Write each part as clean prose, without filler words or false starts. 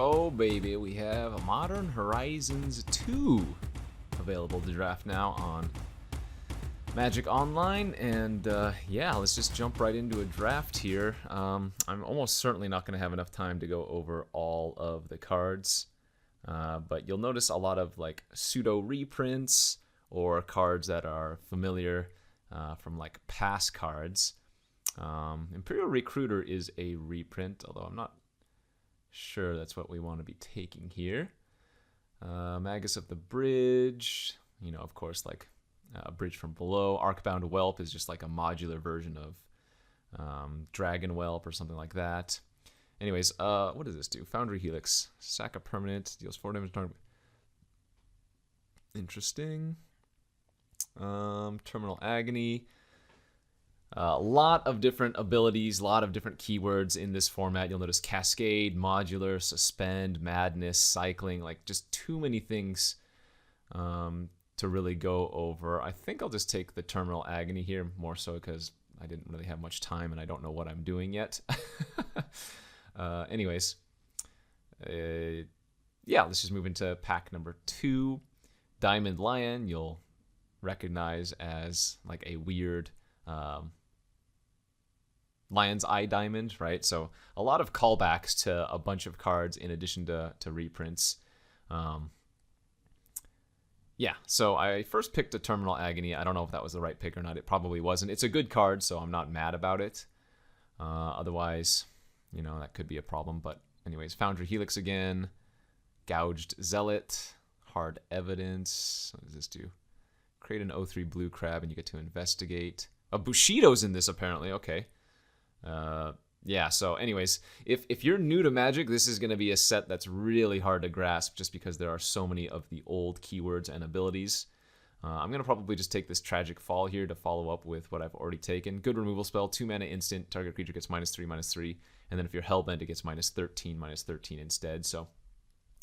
Oh baby, we have Modern Horizons 2 available to draft now on Magic Online, and yeah, let's just jump right into a draft here. I'm almost certainly not going to have enough time to go over all of the cards, but you'll notice a lot of like pseudo reprints or cards that are familiar from like past cards. Imperial Recruiter is a reprint, although I'm not sure that's what we want to be taking here. Magus of the Bridge, you know, of course, like Bridge from Below. Arcbound Whelp is just like a modular version of Dragon Whelp or something like that. Anyways, what does this do? Foundry Helix. Sack a permanent, deals 4 damage. Interesting. Terminal Agony. A lot of different abilities, a lot of different keywords in this format. You'll notice Cascade, Modular, Suspend, Madness, Cycling, like just too many things to really go over. I think I'll just take the Terminal Agony here, more so because I didn't really have much time and I don't know what I'm doing yet. Anyways, yeah, let's just move into pack number 2. Diamond Lion, you'll recognize as like a weird Lion's Eye Diamond, right? So a lot of callbacks to a bunch of cards in addition to reprints. Yeah, so I first picked a Terminal Agony. I don't know if that was the right pick or not. It probably wasn't. It's a good card, so I'm not mad about it. Otherwise, you know, that could be a problem. But anyways, Foundry Helix again. Gouged Zealot. Hard Evidence. What does this do? Create an 0/3 blue crab and you get to investigate. Bushido's in this apparently. Okay. Yeah, so anyways, if you're new to Magic, this is going to be a set that's really hard to grasp just because there are so many of the old keywords and abilities. I'm going to probably just take this Tragic Fall here to follow up with what I've already taken. Good removal spell, 2 mana instant, target creature gets -3/-3, and then if you're Hellbent, it gets -13/-13 instead. So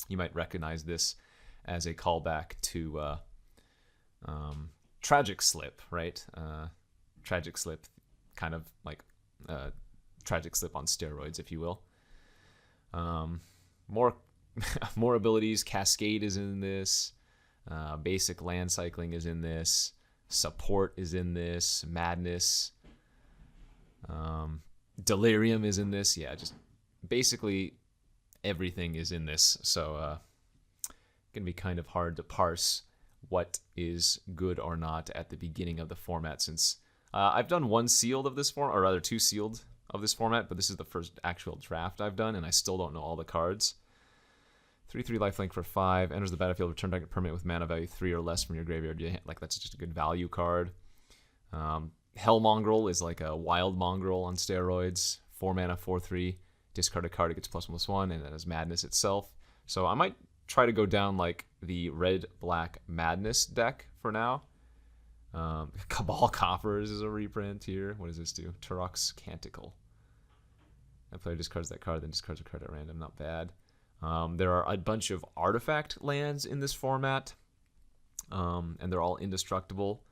you might recognize this as a callback to Tragic Slip, right? Tragic Slip, kind of like Tragic Slip on steroids, if you will. More abilities. Cascade is in this. Basic Land Cycling is in this. Support is in this. Madness. Delirium is in this. Yeah, just basically everything is in this. So gonna be kind of hard to parse what is good or not at the beginning of the format, since I've done one sealed of this form, or rather 2 sealed of this format, but this is the first actual draft I've done, and I still don't know all the cards. 3/3 lifelink for 5, enters the battlefield, return target permanent with mana value 3 or less from your graveyard. Like, that's just a good value card. Hell Mongrel is like a wild mongrel on steroids. 4 mana, 4/3, discard a card, it gets +1/+1, and then has Madness itself. So I might try to go down like the red-black Madness deck for now. Cabal Coffers is a reprint here. What does this do? Turok's Canticle. That player discards that card, then discards a card at random. Not bad. There are a bunch of artifact lands in this format, and they're all indestructible.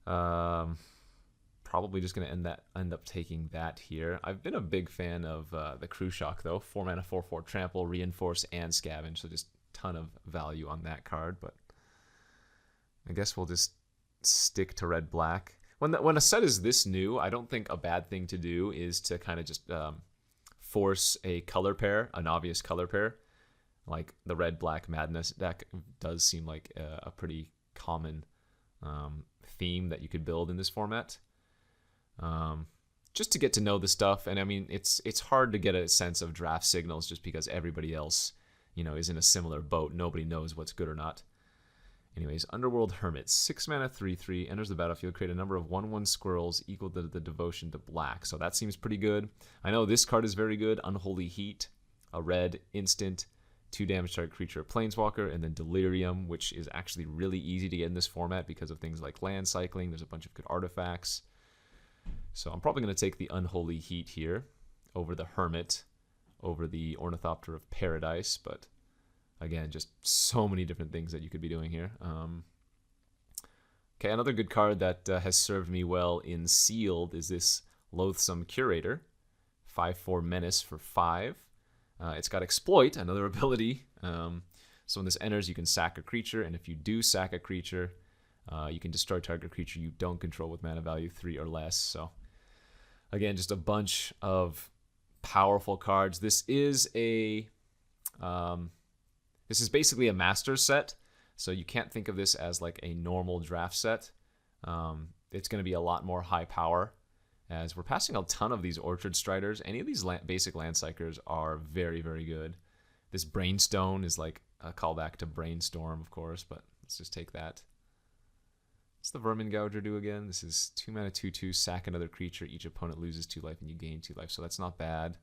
Probably just going to end up taking that here. I've been a big fan of the Crew Shock, though. 4 mana, 4/4 trample, reinforce, and scavenge. So just ton of value on that card. But I guess we'll just stick to red-black. When a set is this new, I don't think a bad thing to do is to kind of just force a color pair, an obvious color pair. Like the red-black Madness deck does seem like a pretty common theme that you could build in this format. Just to get to know the stuff, and I mean, it's hard to get a sense of draft signals just because everybody else, you know, is in a similar boat. Nobody knows what's good or not. Anyways, Underworld Hermit, 6 mana, 3/3, enters the battlefield, create a number of 1/1 squirrels equal to the devotion to black. So that seems pretty good. I know this card is very good. Unholy Heat, a red instant, 2 damage target creature, Planeswalker, and then Delirium, which is actually really easy to get in this format because of things like land cycling. There's a bunch of good artifacts. So I'm probably going to take the Unholy Heat here over the Hermit, over the Ornithopter of Paradise, but again, just so many different things that you could be doing here. Okay, another good card that has served me well in Sealed is this Loathsome Curator. 5/4 Menace for 5. It's got Exploit, another ability. So when this enters, you can sack a creature, and if you do sack a creature, you can destroy target creature you don't control with mana value 3 or less. So again, just a bunch of powerful cards. This is basically a master set, so you can't think of this as like a normal draft set. It's going to be a lot more high power, as we're passing a ton of these Orchard Striders. Any of these basic Land Cyclers are very, very good. This Brainstone is like a callback to Brainstorm, of course, but let's just take that. What's the Vermin Gouger do again? This is 2 mana 2/2, sack another creature. Each opponent loses 2 life and you gain 2 life, so that's not bad.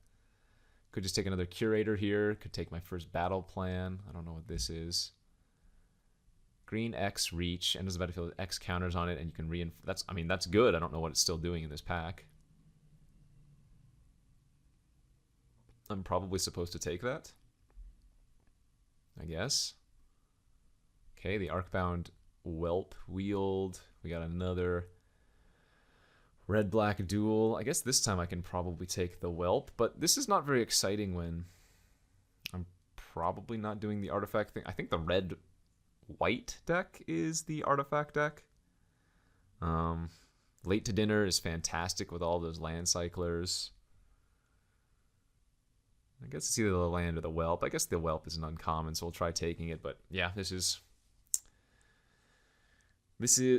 Could just take another Curator here. Could take my first Battle Plan. I don't know what this is. Green X reach, enters the battlefield with X counters on it, and you can reinforce. That's good. I don't know what it's still doing in this pack. I'm probably supposed to take that, I guess. Okay, the Arcbound Whelp Wield. We got another red-black duel. I guess this time I can probably take the Whelp, but this is not very exciting when I'm probably not doing the artifact thing. I think the red-white deck is the artifact deck. Late to Dinner is fantastic with all those Land Cyclers. I guess it's either the land or the Whelp. I guess the Whelp is an uncommon, so we'll try taking it. But yeah, this is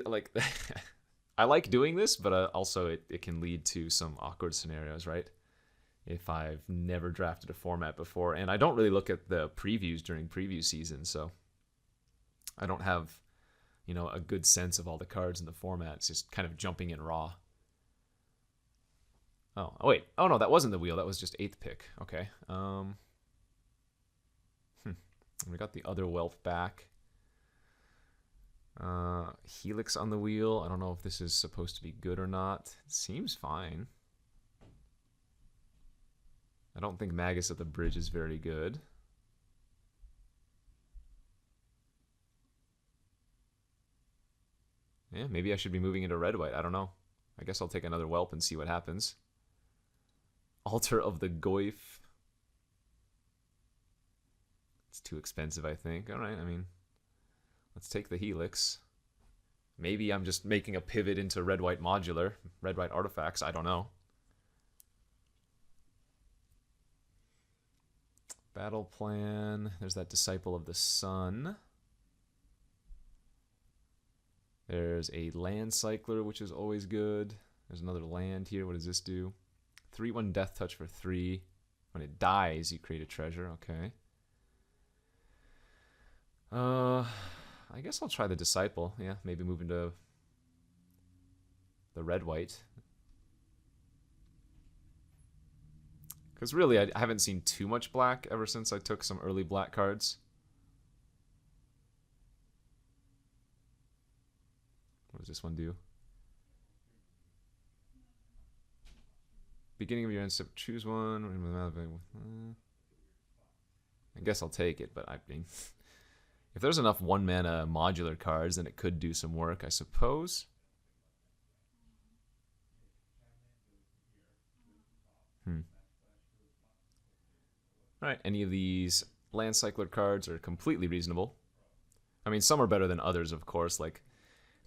like, I like doing this, but also it can lead to some awkward scenarios, right? If I've never drafted a format before, and I don't really look at the previews during preview season, so I don't have, a good sense of all the cards in the format. It's just kind of jumping in raw. Oh, wait. Oh, no, that wasn't the wheel. That was just 8th pick. Okay. We got the other Whelp back. Helix on the wheel. I don't know if this is supposed to be good or not. It seems fine. I don't think Magus at the Bridge is very good. Yeah, maybe I should be moving into red-white. I don't know. I guess I'll take another Whelp and see what happens. Altar of the Goyf. It's too expensive, I think. All right, let's take the Helix. Maybe I'm just making a pivot into red-white modular, red-white artifacts. I don't know. Battle Plan. There's that Disciple of the Sun. There's a Land Cycler, which is always good. There's another land here. What does this do? 3/1 Death Touch for 3. When it dies, you create a treasure. Okay. I guess I'll try the Disciple. Yeah, maybe move into the red-white. Because really, I haven't seen too much black ever since I took some early black cards. What does this one do? Beginning of your end step, choose one. I guess I'll take it, but if there's enough 1-mana modular cards, then it could do some work, I suppose. Alright, any of these Land Cycler cards are completely reasonable. Some are better than others, of course. Like,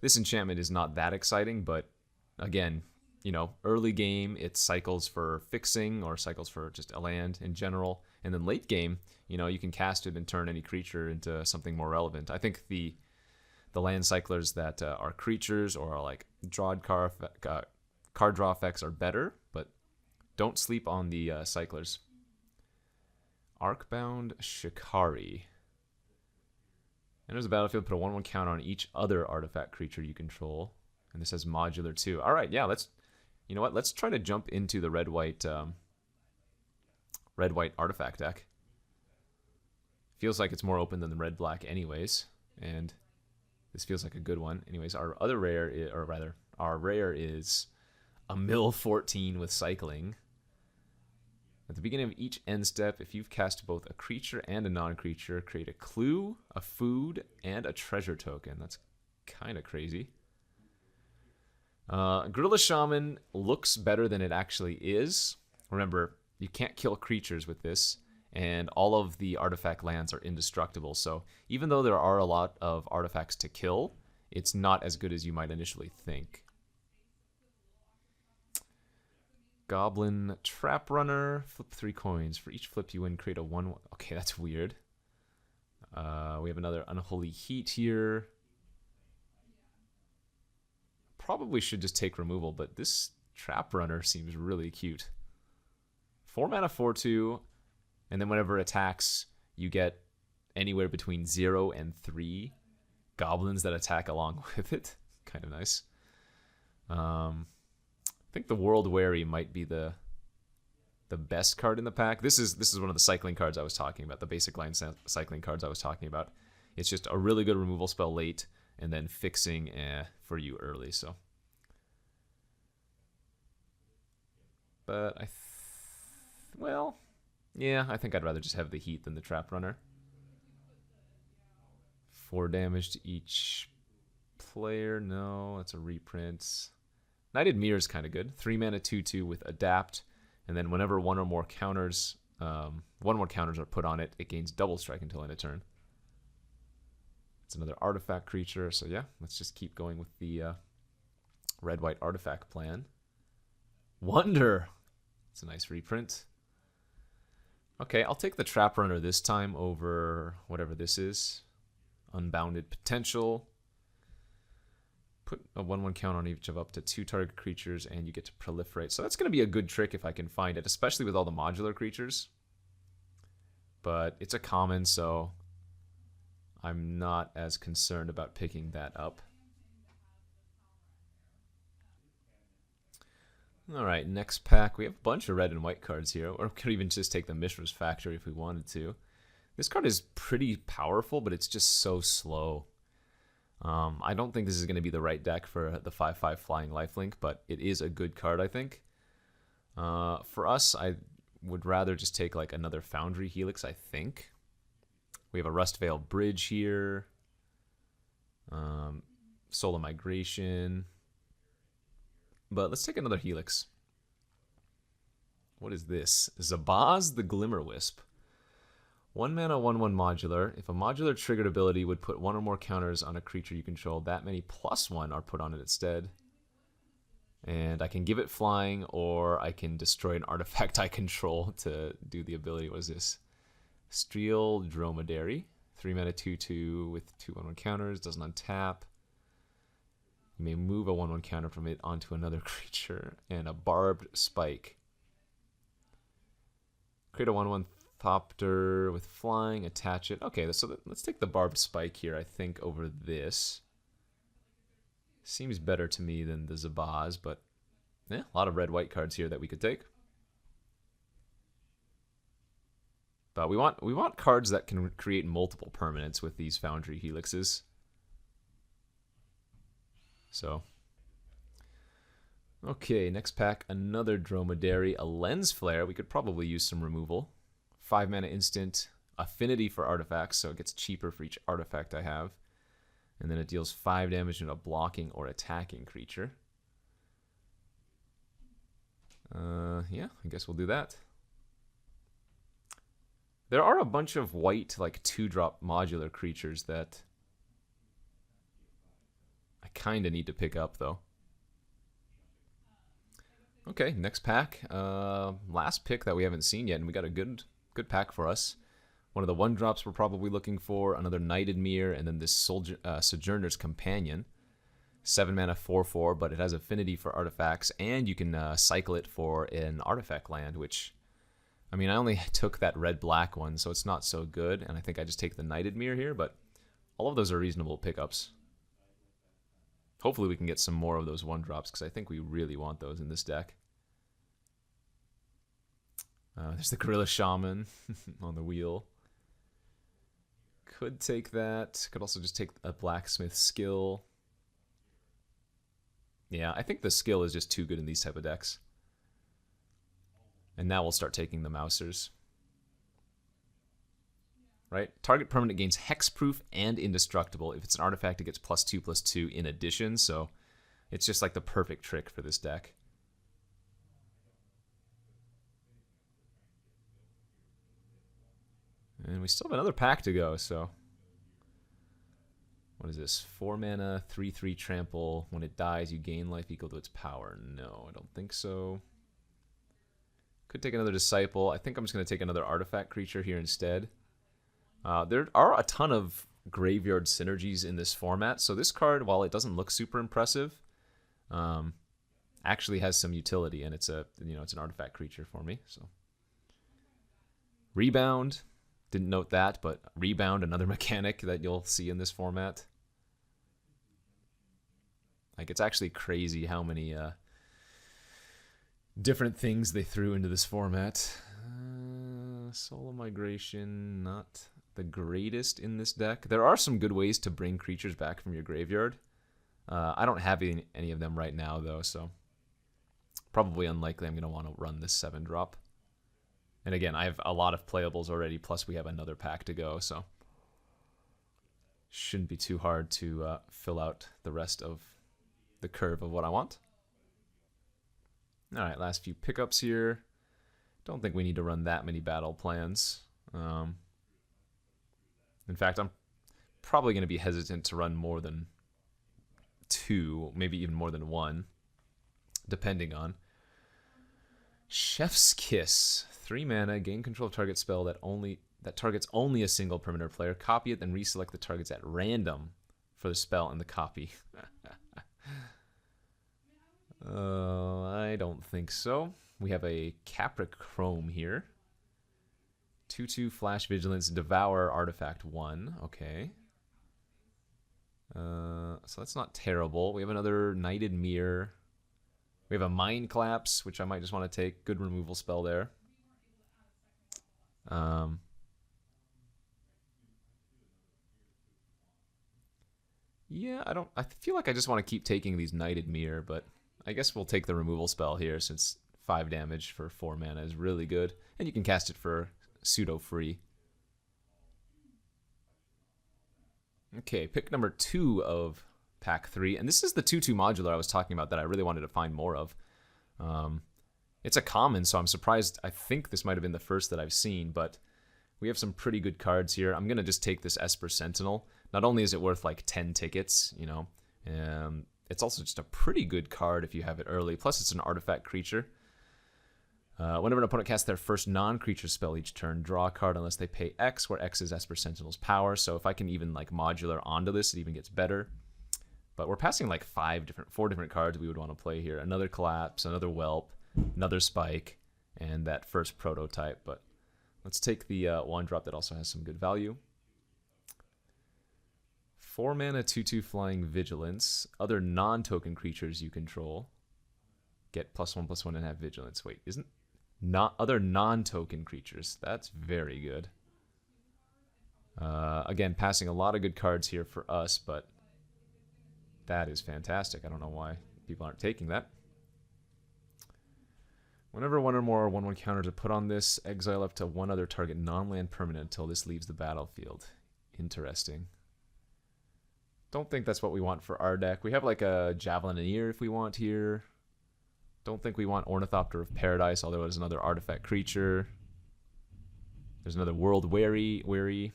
this enchantment is not that exciting, but again, early game, it cycles for fixing or cycles for just a land in general. And then late game, you can cast it and turn any creature into something more relevant. I think the Land Cyclers that are creatures or are like card draw effects are better, but don't sleep on the Cyclers. Arcbound Shikari. Enters the battlefield, put a 1/1 counter on each other artifact creature you control. And this has modular too. All right, yeah, you know what? Let's try to jump into the red-white artifact deck. Feels like it's more open than the red-black anyways, and this feels like a good one. Anyways, our rare is a mill 14 with cycling. At the beginning of each end step, if you've cast both a creature and a non-creature, create a clue, a food, and a treasure token. That's kind of crazy. Gorilla Shaman looks better than it actually is. Remember, you can't kill creatures with this, and all of the artifact lands are indestructible. So even though there are a lot of artifacts to kill, it's not as good as you might initially think. Goblin Trap Runner, flip 3 coins. For each flip you win, create a 1/1. Okay, that's weird. We have another Unholy Heat here. Probably should just take removal, but this Trap Runner seems really cute. 4 mana 4/2, and then whenever it attacks, you get anywhere between 0 and 3 goblins that attack along with it. Kind of nice. I think the World Weary might be the best card in the pack. This is one of the cycling cards I was talking about, the basic line cycling cards I was talking about. It's just a really good removal spell late, and then fixing for you early. So, but well, yeah, I think I'd rather just have the Heat than the Trap Runner. 4 damage to each player. No, that's a reprint. Knighted Mirror is kind of good. 3 mana 2/2 with Adapt, and then whenever one more counters are put on it, it gains double strike until end of turn. It's another artifact creature, so yeah, let's just keep going with the Red-White Artifact plan. Wonder! It's a nice reprint. Okay, I'll take the Trap Runner this time over whatever this is. Unbounded Potential. Put a 1/1 count on each of up to 2 target creatures, and you get to proliferate. So that's going to be a good trick if I can find it, especially with all the modular creatures. But it's a common, so I'm not as concerned about picking that up. Alright, next pack. We have a bunch of red and white cards here, or we could even just take the Mishra's Factory if we wanted to. This card is pretty powerful, but it's just so slow. I don't think this is going to be the right deck for the 5/5 Flying Lifelink, but it is a good card, I think. For us, I would rather just take like another Foundry Helix, I think. We have a Rustvale Bridge here. Solar Migration. But let's take another Helix. What is this? Zabaz the Glimmerwisp. 1 mana 1/1 modular. If a modular triggered ability would put 1 or more counters on a creature you control, that many +1 are put on it instead. And I can give it flying, or I can destroy an artifact I control to do the ability. What is this? Steel Dromedary. 3 mana 2/2 with 2 1/1 counters. Doesn't untap. You may move a 1/1 counter from it onto another creature. And a Barbed Spike. Create a 1/1 Thopter with flying, attach it. Okay, so let's take the Barbed Spike here, I think, over this. Seems better to me than the Zabaz, but yeah, a lot of red-white cards here that we could take. But we want cards that can create multiple permanents with these Foundry Helixes. So, okay, next pack, another Dromedary, a Lens Flare. We could probably use some removal. 5 mana instant, affinity for artifacts, so it gets cheaper for each artifact I have. And then it deals 5 damage to a blocking or attacking creature. Yeah, I guess we'll do that. There are a bunch of white, like 2-drop modular creatures that I kind of need to pick up, though. Okay, next pack. Last pick that we haven't seen yet, and we got a good pack for us. One of the 1-drops we're probably looking for, another Knighted Mirror, and then this Sojourner's Companion. 7 mana 4/4, but it has affinity for artifacts, and you can cycle it for an artifact land, which, I mean, I only took that red-black one, so it's not so good, and I think I just take the Knighted Mirror here, but all of those are reasonable pickups. Hopefully we can get some more of those 1-drops, because I think we really want those in this deck. There's the Gorilla Shaman on the wheel. Could take that. Could also just take a Blacksmith Skill. Yeah, I think the skill is just too good in these type of decks. And now we'll start taking the Mousers. Right? Target permanent gains hexproof and indestructible. If it's an artifact, it gets +2/+2 in addition, so it's just like the perfect trick for this deck. And we still have another pack to go, so... What is this? 4 mana, 3/3 trample. When it dies, you gain life equal to its power. No, I don't think so. Could take another Disciple. I think I'm just going to take another artifact creature here instead. There are a ton of graveyard synergies in this format, so this card, while it doesn't look super impressive, actually has some utility, and it's an artifact creature for me. So Rebound, didn't note that, but Rebound, another mechanic that you'll see in this format. Like, it's actually crazy how many different things they threw into this format. Soul Migration, not the greatest in this deck. There are some good ways to bring creatures back from your graveyard. I don't have any of them right now, though, so probably unlikely I'm going to want to run this 7-drop. And again, I have a lot of playables already, plus we have another pack to go, so shouldn't be too hard to fill out the rest of the curve of what I want. All right, last few pickups here. Don't think we need to run that many battle plans. In fact, I'm probably going to be hesitant to run more than 2, maybe even more than 1, depending on. Chef's Kiss. 3 mana, gain control of target spell that targets only a single permanent player. Copy it, then reselect the targets at random for the spell and the copy. I don't think so. We have a Caprichrome here. 2/2 Flash Vigilance, Devour Artifact 1. Okay. So that's not terrible. We have another Knighted Mirror. We have a Mind Collapse, which I might just want to take. Good removal spell there. Yeah, I feel like I just want to keep taking these Knighted Mirror, but I guess we'll take the removal spell here since 5 damage for 4 mana is really good. And you can cast it for pseudo free. Okay, pick number 2 of pack 3. And this is the 2/2 modular I was talking about that I really wanted to find more of. It's a common, so I'm surprised. I think this might have been the first that I've seen, but we have some pretty good cards here. I'm going to just take this Esper Sentinel. Not only is it worth like 10 tickets, you know, it's also just a pretty good card if you have it early. Plus, it's an artifact creature. Whenever an opponent casts their first non-creature spell each turn, draw a card unless they pay X, where X is Esper Sentinel's power. So if I can even like modular onto this, it even gets better. But we're passing like 4 different cards we would want to play here. Another Collapse, another Whelp, another Spike, and that first Prototype. But let's take the 1-drop that also has some good value. 4 mana, 2/2 Flying Vigilance. Other non-token creatures you control get +1/+1 and have Vigilance. Wait, isn't not other non-token creatures? That's very good. Again, passing a lot of good cards here for us, but that is fantastic. I don't know why people aren't taking that. Whenever 1 or more 1/1 counters are put on this, exile up to 1 other target non-land permanent until this leaves the battlefield. Interesting. Don't think that's what we want for our deck. We have like a Javelineer if we want here. Don't think we want Ornithopter of Paradise, although there's another artifact creature. There's another World Weary.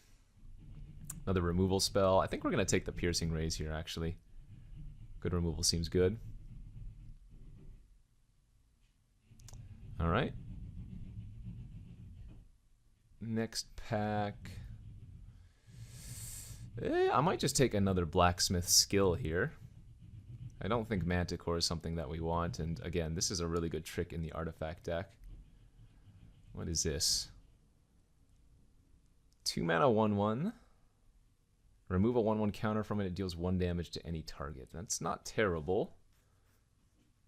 Another removal spell. I think we're going to take the Piercing Rays here, actually. Good removal seems good. All right. Next pack. I might just take another Blacksmith Skill here. I don't think Manticore is something that we want, and again, this is a really good trick in the artifact deck. What is this? 2 mana 1/1. Remove a 1/1 counter from it. It deals 1 damage to any target. That's not terrible.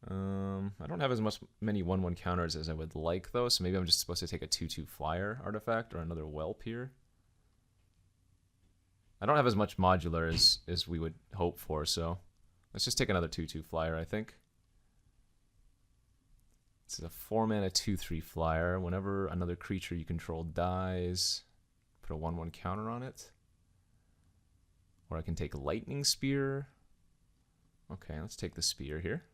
I don't have as many 1/1 counters as I would like, though, so maybe I'm just supposed to take a 2/2 flyer artifact or another Whelp here. I don't have as much modular as we would hope for, so let's just take another 2/2 flyer, I think. This is a 4 mana 2/3 flyer. Whenever another creature you control dies, put a 1/1 counter on it. Or I can take Lightning Spear. Okay, let's take the Spear here.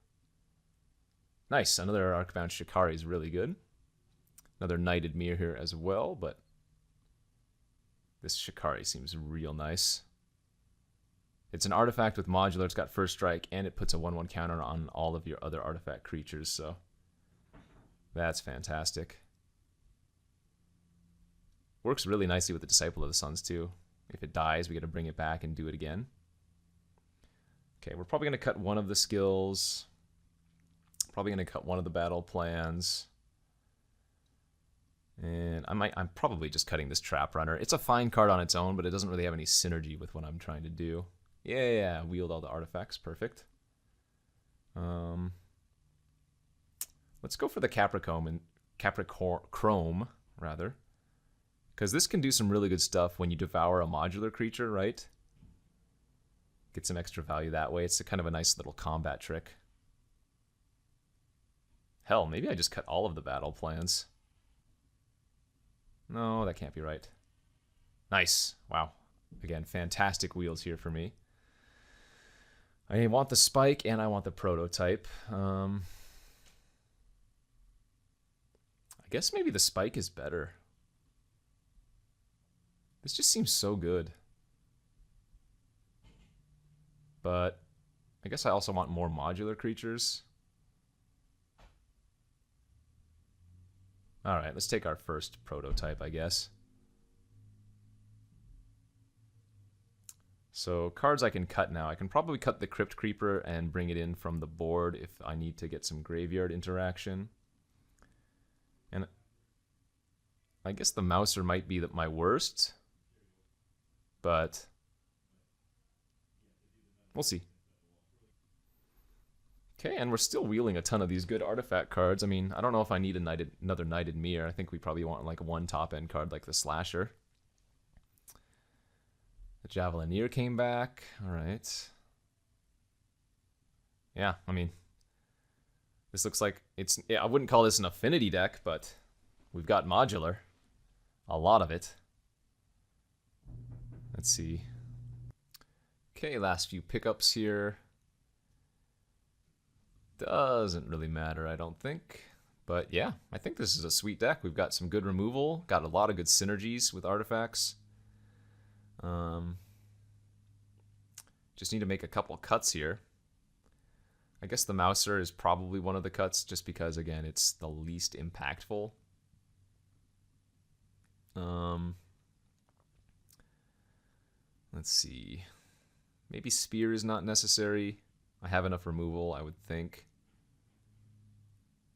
Nice, another Arcbound Shikari is really good. Another Knighted Mirror here as well, but This Shikari seems real nice. It's an artifact with modular, it's got first strike, and it puts a 1/1 counter on all of your other artifact creatures, so that's fantastic. Works really nicely with the Disciple of the Suns, too. If it dies, we get to bring it back and do it again. Okay, we're probably going to cut one of the skills. Probably going to cut one of the battle plans. And I'm probably just cutting this Trap Runner. It's a fine card on its own, but it doesn't really have any synergy with what I'm trying to do. Yeah, wield all the artifacts. Perfect. Let's go for the Caprichrome, rather. Because this can do some really good stuff when you devour a modular creature, right? Get some extra value that way. It's kind of a nice little combat trick. Hell, maybe I just cut all of the battle plans. No, that can't be right. Nice. Wow. Again, fantastic wheels here for me. I want the spike and I want the prototype. I guess maybe the spike is better. This just seems so good. But I guess I also want more modular creatures. Alright, let's take our first prototype, I guess. So cards I can cut now. I can probably cut the Crypt Creeper and bring it in from the board if I need to get some graveyard interaction. And I guess the Mouser might be my worst. But we'll see. Okay, and we're still wheeling a ton of these good artifact cards. I mean, I don't know if I need another Knighted Mirror. I think we probably want like one top-end card like the Slasher. The Javelineer came back. All right. Yeah, I mean, this looks like it's... Yeah, I wouldn't call this an affinity deck, but we've got modular. A lot of it. Let's see. Okay, last few pickups here. Doesn't really matter, I don't think. But yeah, I think this is a sweet deck. We've got some good removal, got a lot of good synergies with artifacts. Just need to make a couple cuts here. I guess the Mouser is probably one of the cuts just because, again, it's the least impactful. Let's see. Maybe Spear is not necessary. I have enough removal, I would think.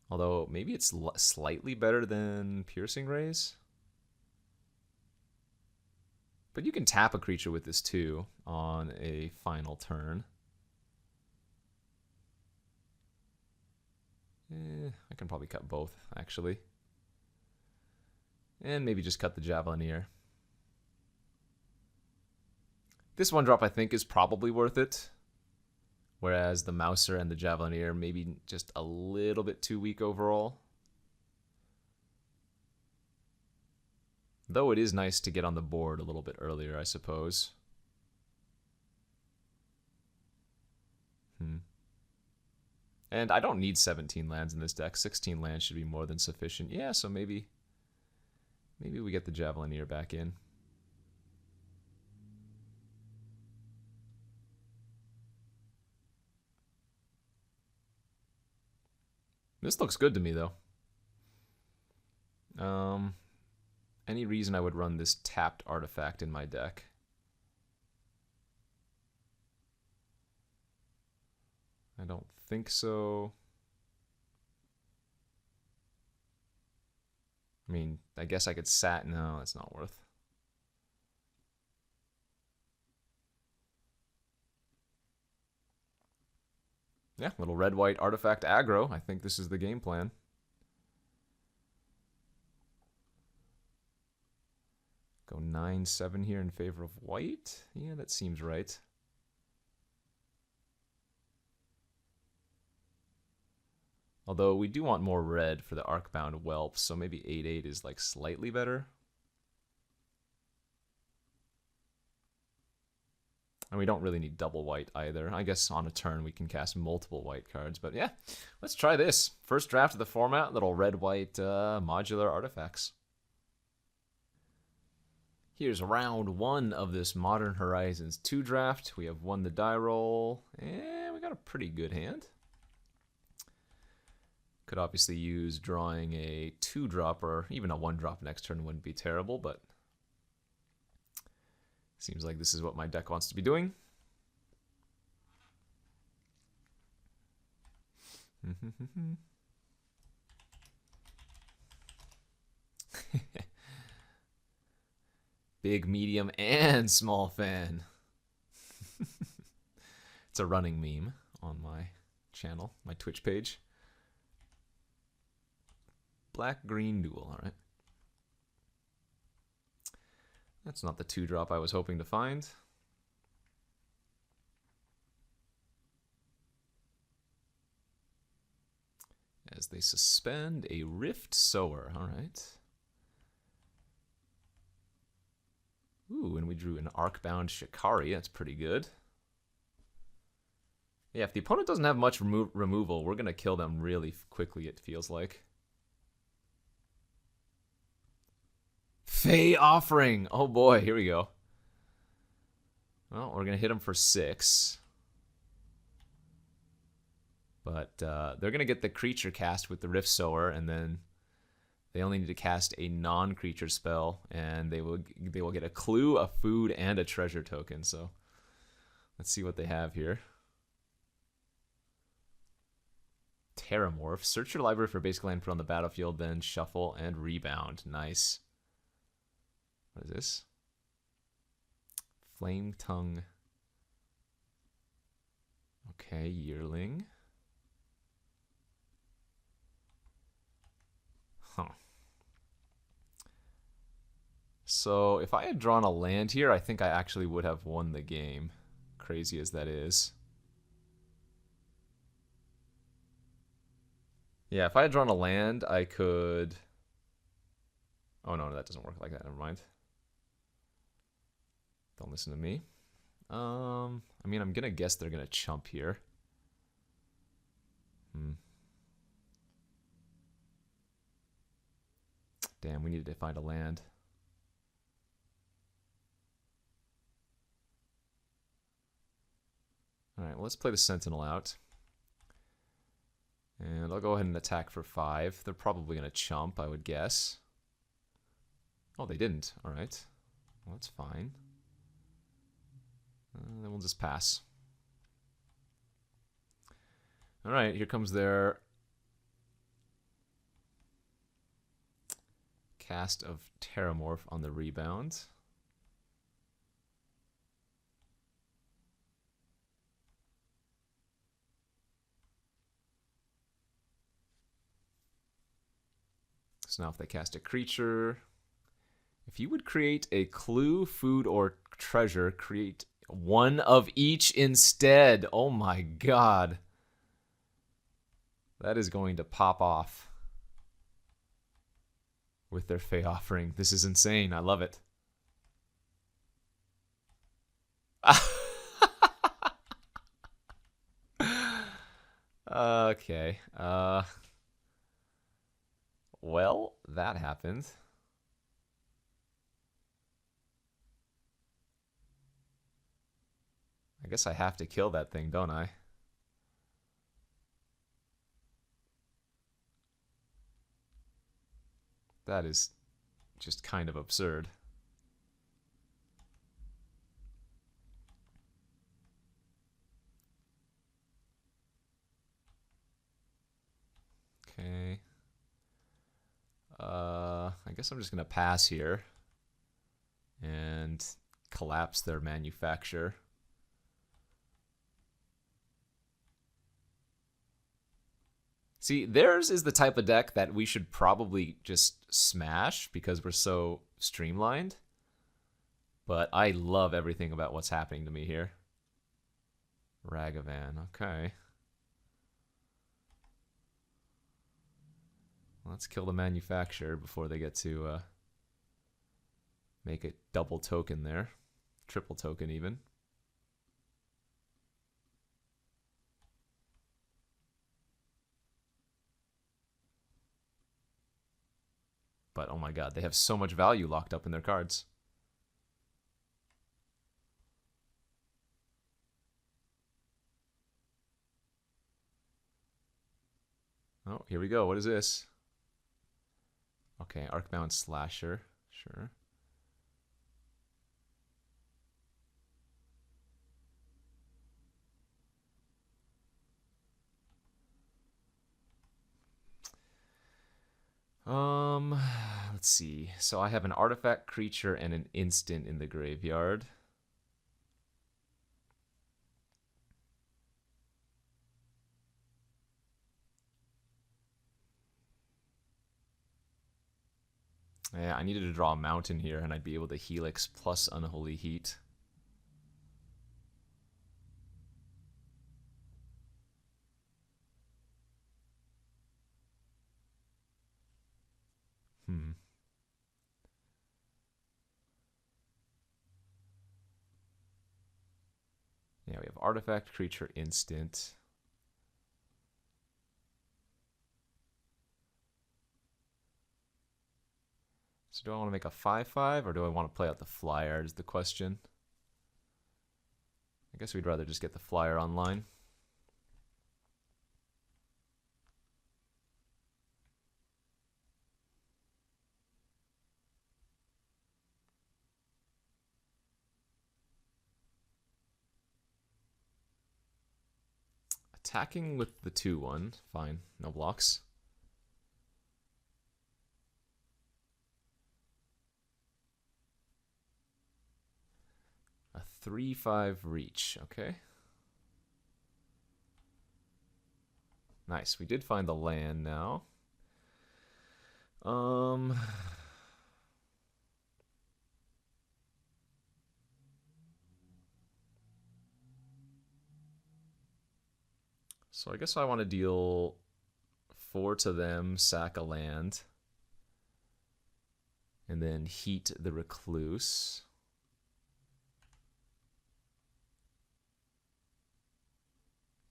Although, maybe it's slightly better than Piercing Rays. But you can tap a creature with this too on a final turn. I can probably cut both, actually. And maybe just cut the Javelineer. This one drop, I think, is probably worth it. Whereas the Mouser and the Javelineer maybe just a little bit too weak overall. Though it is nice to get on the board a little bit earlier, I suppose. And I don't need 17 lands in this deck. 16 lands should be more than sufficient. Yeah, so maybe we get the Javelineer back in. This looks good to me, though. Any reason I would run this tapped artifact in my deck? I don't think so. I mean, I guess I could sat. No, that's not worth. Yeah, little Red-White Artifact Aggro. I think this is the game plan. Go 9-7 here in favor of white. Yeah, that seems right. Although we do want more red for the Arcbound Whelp, so maybe 8-8 is like slightly better. And we don't really need double white either. I guess on a turn we can cast multiple white cards. But yeah, let's try this. First draft of the format, little red-white modular artifacts. Here's round 1 of this Modern Horizons 2 draft. We have won the die roll, and we got a pretty good hand. Could obviously use drawing a 2-drop or even a 1-drop next turn wouldn't be terrible, but seems like this is what my deck wants to be doing. Big, medium, and small fan. It's a running meme on my channel, my Twitch page. Black-green duel, alright. That's not the 2-drop I was hoping to find. As they suspend a Rift Sower, alright. Ooh, and we drew an Arcbound Shikari. That's pretty good. Yeah, if the opponent doesn't have much removal, we're going to kill them really quickly, it feels like. Fey Offering! Oh boy, here we go. Well, we're going to hit them for 6. But they're going to get the creature cast with the Rift Sower, and then they only need to cast a non-creature spell, and they will get a clue, a food, and a treasure token. So let's see what they have here. Terramorph. Search your library for basic land put on the battlefield, then shuffle and rebound. Nice. What is this? Flame Tongue. Okay, Yearling. Huh. So if I had drawn a land here, I think I actually would have won the game. Crazy as that is. Yeah, if I had drawn a land, I could... Oh no, that doesn't work like that. Never mind. Don't listen to me. I mean, I'm gonna guess they're gonna chump here. Damn, we needed to find a land. Alright, well, let's play the Sentinel out. And I'll go ahead and attack for 5. They're probably going to chump, I would guess. Oh, they didn't. Alright. Well, that's fine. Then we'll just pass. Alright, here comes their cast of Terramorph on the rebound. So now if they cast a creature, if you would create a clue, food, or treasure, create one of each instead. Oh my god. That is going to pop off with their Fey Offering. This is insane. I love it. Okay. Well, that happened. I guess I have to kill that thing, don't I? That is just kind of absurd. Okay. I guess I'm just going to pass here and collapse their manufacture. See, theirs is the type of deck that we should probably just smash because we're so streamlined. But I love everything about what's happening to me here. Ragavan, okay. Let's kill the manufacturer before they get to make a double token there. Triple token even. But oh my god, they have so much value locked up in their cards. here we go. What is this? Okay, Arcbound Slasher. Sure. Let's see. So I have an artifact, creature, and an instant in the graveyard. Yeah, I needed to draw a mountain here, and I'd be able to Helix plus Unholy Heat. Yeah, we have artifact, creature, instant. So do I want to make a 5/5 or do I want to play out the flyer is the question. I guess we'd rather just get the flyer online. Attacking with the 2/1, fine, no blocks. A 3/5 reach, okay. Nice, we did find the land now. So I guess I want to deal 4 to them, sack a land, and then heat the Recluse.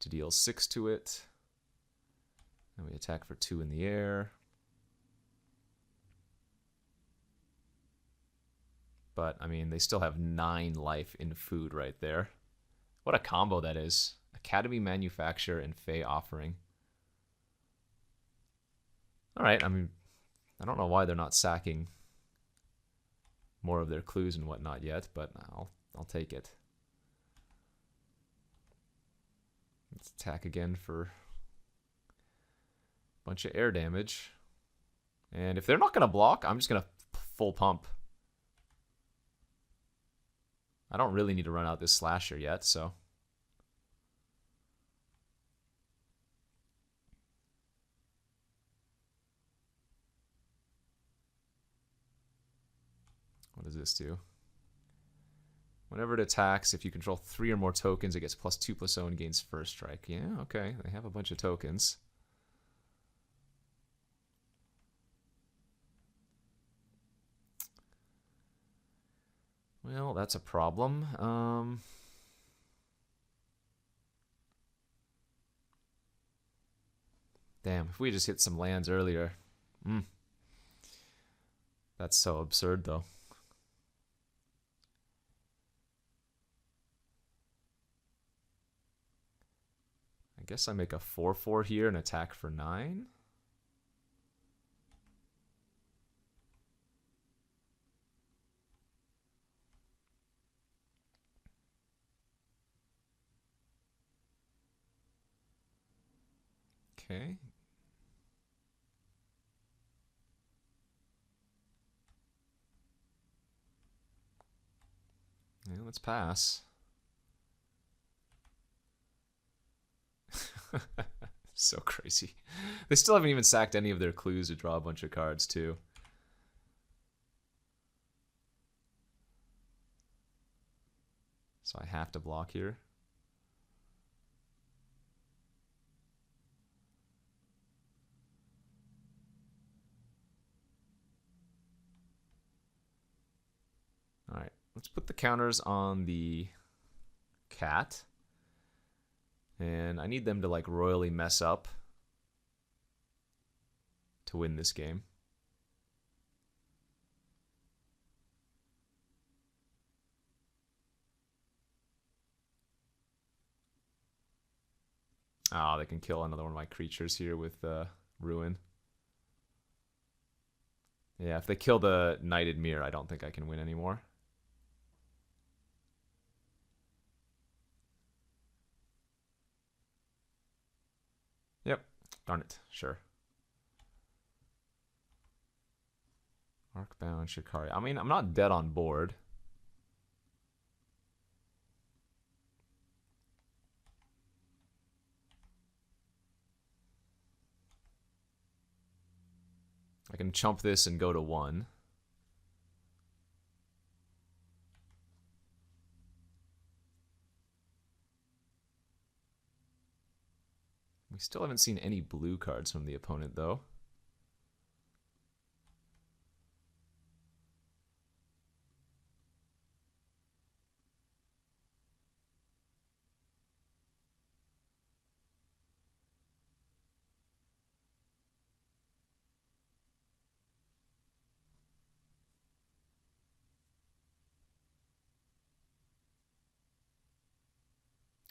To deal 6 to it. And we attack for 2 in the air. But, I mean, they still have 9 life in food right there. What a combo that is. Academy Manufacture and Fey Offering. Alright, I mean, I don't know why they're not sacking more of their clues and whatnot yet, but I'll take it. Let's attack again for a bunch of air damage. And if they're not going to block, I'm just going to full pump. I don't really need to run out this slasher yet, so. What does this do? Whenever it attacks, if you control 3 or more tokens, it gets +2/+0 and gains first strike. Yeah, okay. They have a bunch of tokens. Well, that's a problem. Damn, if we just hit some lands earlier. That's so absurd, though. I guess I make a 4/4 here and attack for 9. Okay. Yeah, let's pass. So crazy. They still haven't even sacked any of their clues to draw a bunch of cards, too. So I have to block here. Alright, let's put the counters on the cat. And I need them to like royally mess up to win this game. Ah, they can kill another one of my creatures here with ruin. Yeah, if they kill the Knighted Mirror, I don't think I can win anymore. Yep. Darn it. Sure. Arcbound Shikari. I mean, I'm not dead on board. I can chump this and go to 1. We still haven't seen any blue cards from the opponent, though.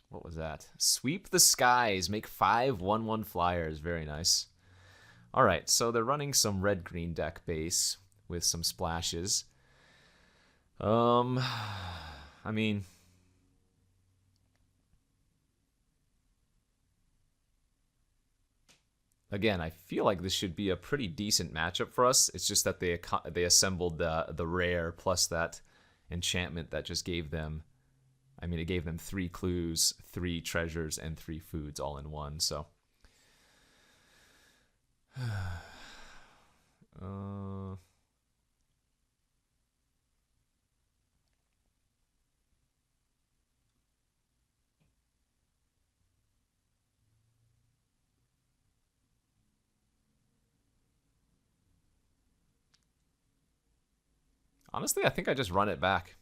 What was that? Sweep the skies. Make 5 1/1 flyers. Very nice. All right, so they're running some red-green deck base with some splashes. I mean, again, I feel like this should be a pretty decent matchup for us. It's just that they assembled the rare plus that enchantment that just gave them. I mean, it gave them 3 clues, 3 treasures, and 3 foods all in one. So, honestly, I think I just run it back.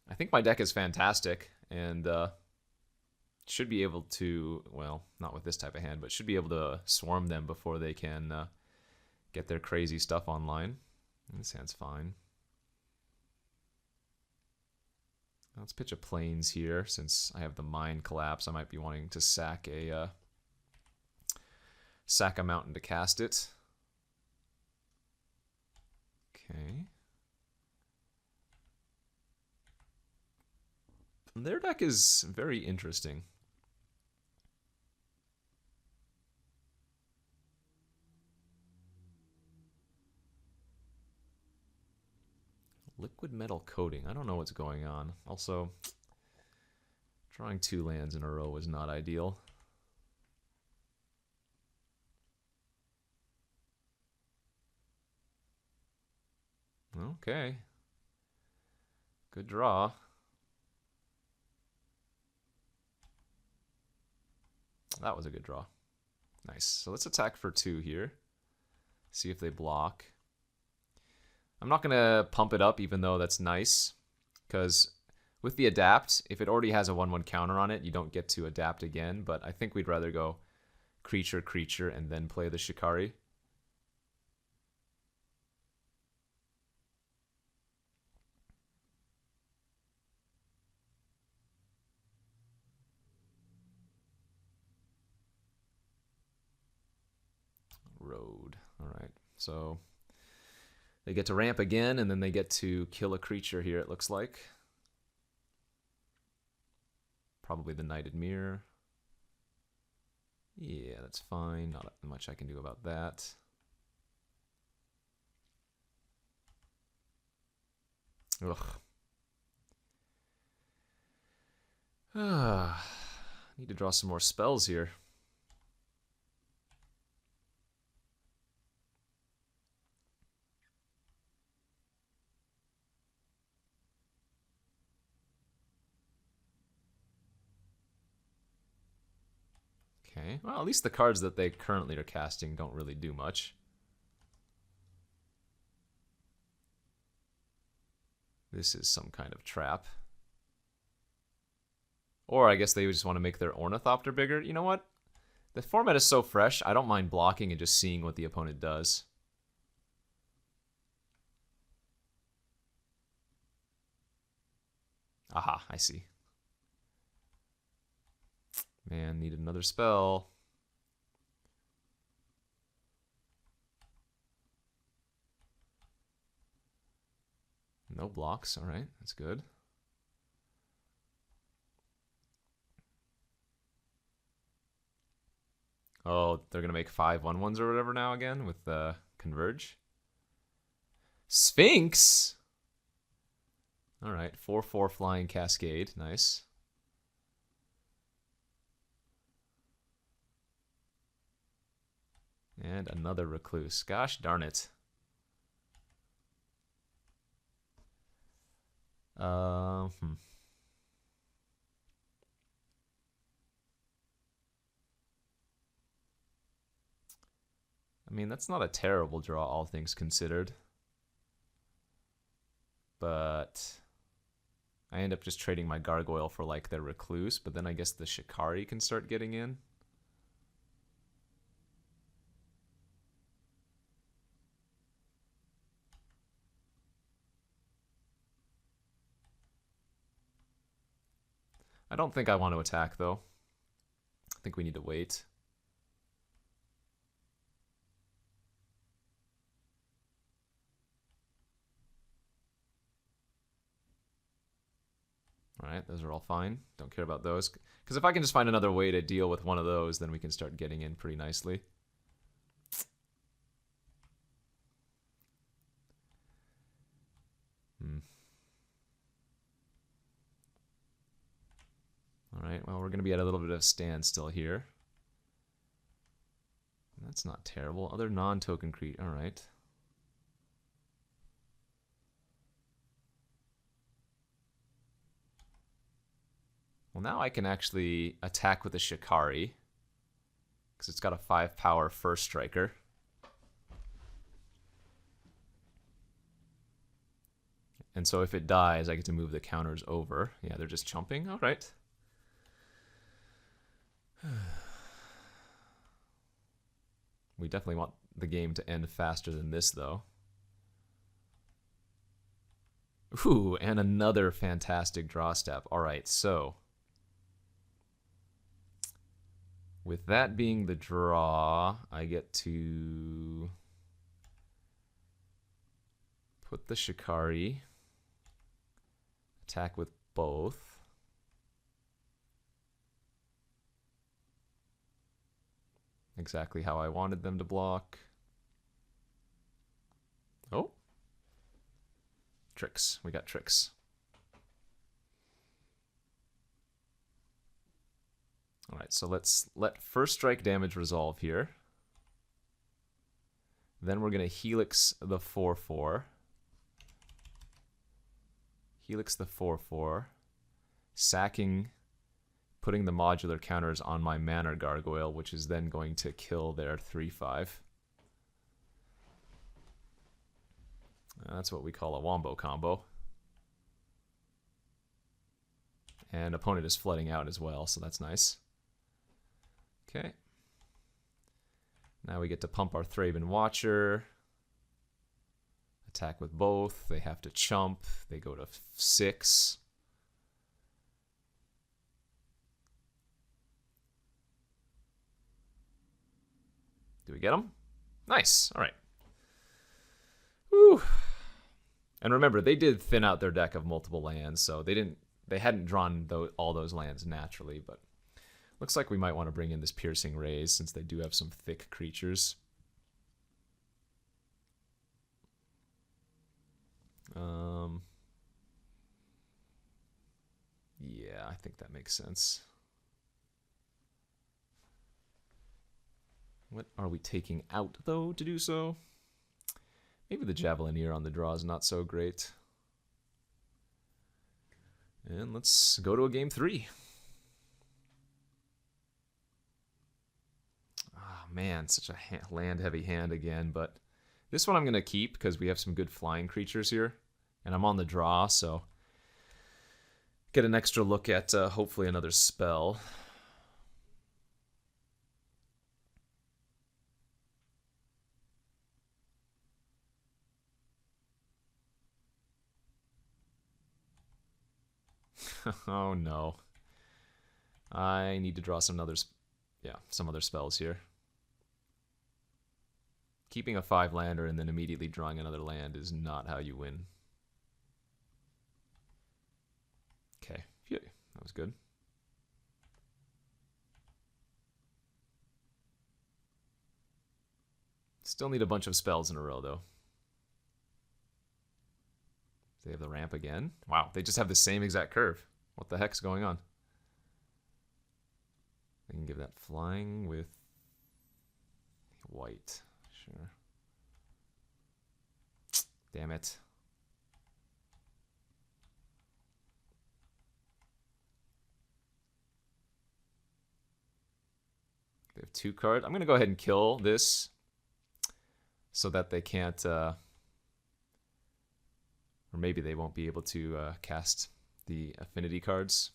I think my deck is fantastic and should be able to, well, not with this type of hand, but should be able to swarm them before they can get their crazy stuff online. This hand's fine. Let's pitch a Plains here since I have the Mind Collapse. I might be wanting to sack a mountain to cast it. Okay. Their deck is very interesting. Liquid metal coating. I don't know what's going on. Also, drawing 2 lands in a row was not ideal. Okay. Good draw. That was a good draw. Nice. So let's attack for 2 here. See if they block. I'm not going to pump it up even though that's nice. Because with the adapt, if it already has a 1/1 counter on it, you don't get to adapt again. But I think we'd rather go creature, creature, and then play the Shikari. Road. All right. So they get to ramp again, and then they get to kill a creature here, it looks like. Probably the Knighted Mirror. Yeah, that's fine. Not much I can do about that. Ugh. Need to draw some more spells here. Okay, well, at least the cards that they currently are casting don't really do much. This is some kind of trap. Or I guess they just want to make their Ornithopter bigger. You know what? The format is so fresh, I don't mind blocking and just seeing what the opponent does. Aha, I see. Man, need another spell. No blocks. All right, that's good. Oh, they're going to make 5 1/1s or whatever now again with Converge. Sphinx! All right, 4/4 Flying Cascade. Nice. And another Recluse. Gosh darn it. I mean, that's not a terrible draw, all things considered. But I end up just trading my Gargoyle for like their Recluse, but then I guess the Shikari can start getting in. I don't think I want to attack, though. I think we need to wait. All right, those are all fine. Don't care about those. Because if I can just find another way to deal with one of those, then we can start getting in pretty nicely. All right, well, we're going to be at a little bit of a standstill here. That's not terrible. Other non-token create. All right. Well, now I can actually attack with a Shikari because it's got a 5-power first striker. And so if it dies, I get to move the counters over. Yeah, they're just chumping. All right. We definitely want the game to end faster than this, though. Ooh, and another fantastic draw step. All right, so with that being the draw, I get to put the Shikari, attack with both. Exactly how I wanted them to block. Oh. Tricks. We got tricks. All right, so let's let first strike damage resolve here. Then we're going to Helix the 4/4. Helix the 4/4. Sacking, putting the modular counters on my Manor Gargoyle, which is then going to kill their 3/5. That's what we call a wombo combo. And opponent is flooding out as well, so that's nice. Okay. Now we get to pump our Thraben Watcher. Attack with both. They have to chump. They go to 6. Do we get them? Nice. All right. Woo. And remember, they did thin out their deck of multiple lands, so they hadn't drawn all those lands naturally, but looks like we might want to bring in this Piercing Rays since they do have some thick creatures. Yeah, I think that makes sense. What are we taking out, though, to do so? Maybe the Javelineer on the draw is not so great. And let's go to a game 3. Ah, man, such a land-heavy hand again, but this one I'm going to keep because we have some good flying creatures here. And I'm on the draw, so get an extra look at hopefully another spell. Oh no. I need to draw some other spells here. Keeping a 5-lander and then immediately drawing another land is not how you win. Phew, that was good. Still need a bunch of spells in a row, though. They have the ramp again. Wow, they just have the same exact curve. What the heck's going on? I can give that flying with white. Sure. Damn it. They have 2 cards. I'm going to go ahead and kill this so that they can't, or maybe they won't be able to cast the affinity cards.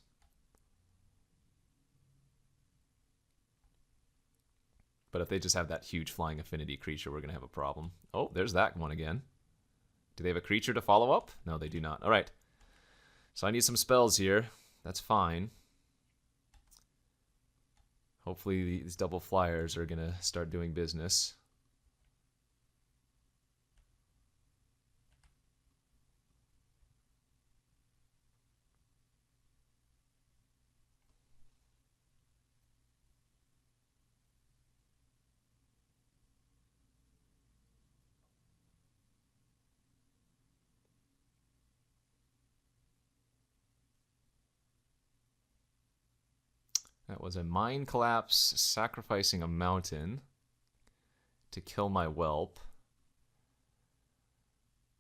But if they just have that huge flying affinity creature, we're going to have a problem. Oh, there's that one again. Do they have a creature to follow up? No, they do not. All right. So I need some spells here. That's fine. Hopefully these double flyers are going to start doing business. That was a Mind Collapse, sacrificing a mountain to kill my whelp.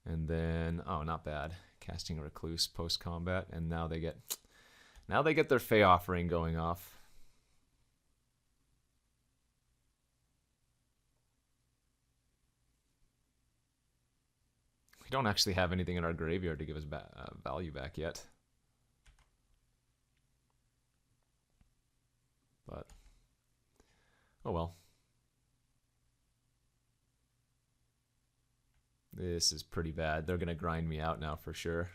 And then, oh, not bad. Casting a Recluse post-combat, and now they get their Fey Offering going off. We don't actually have anything in our graveyard to give us value back yet. But, oh well. This is pretty bad. They're going to grind me out now for sure.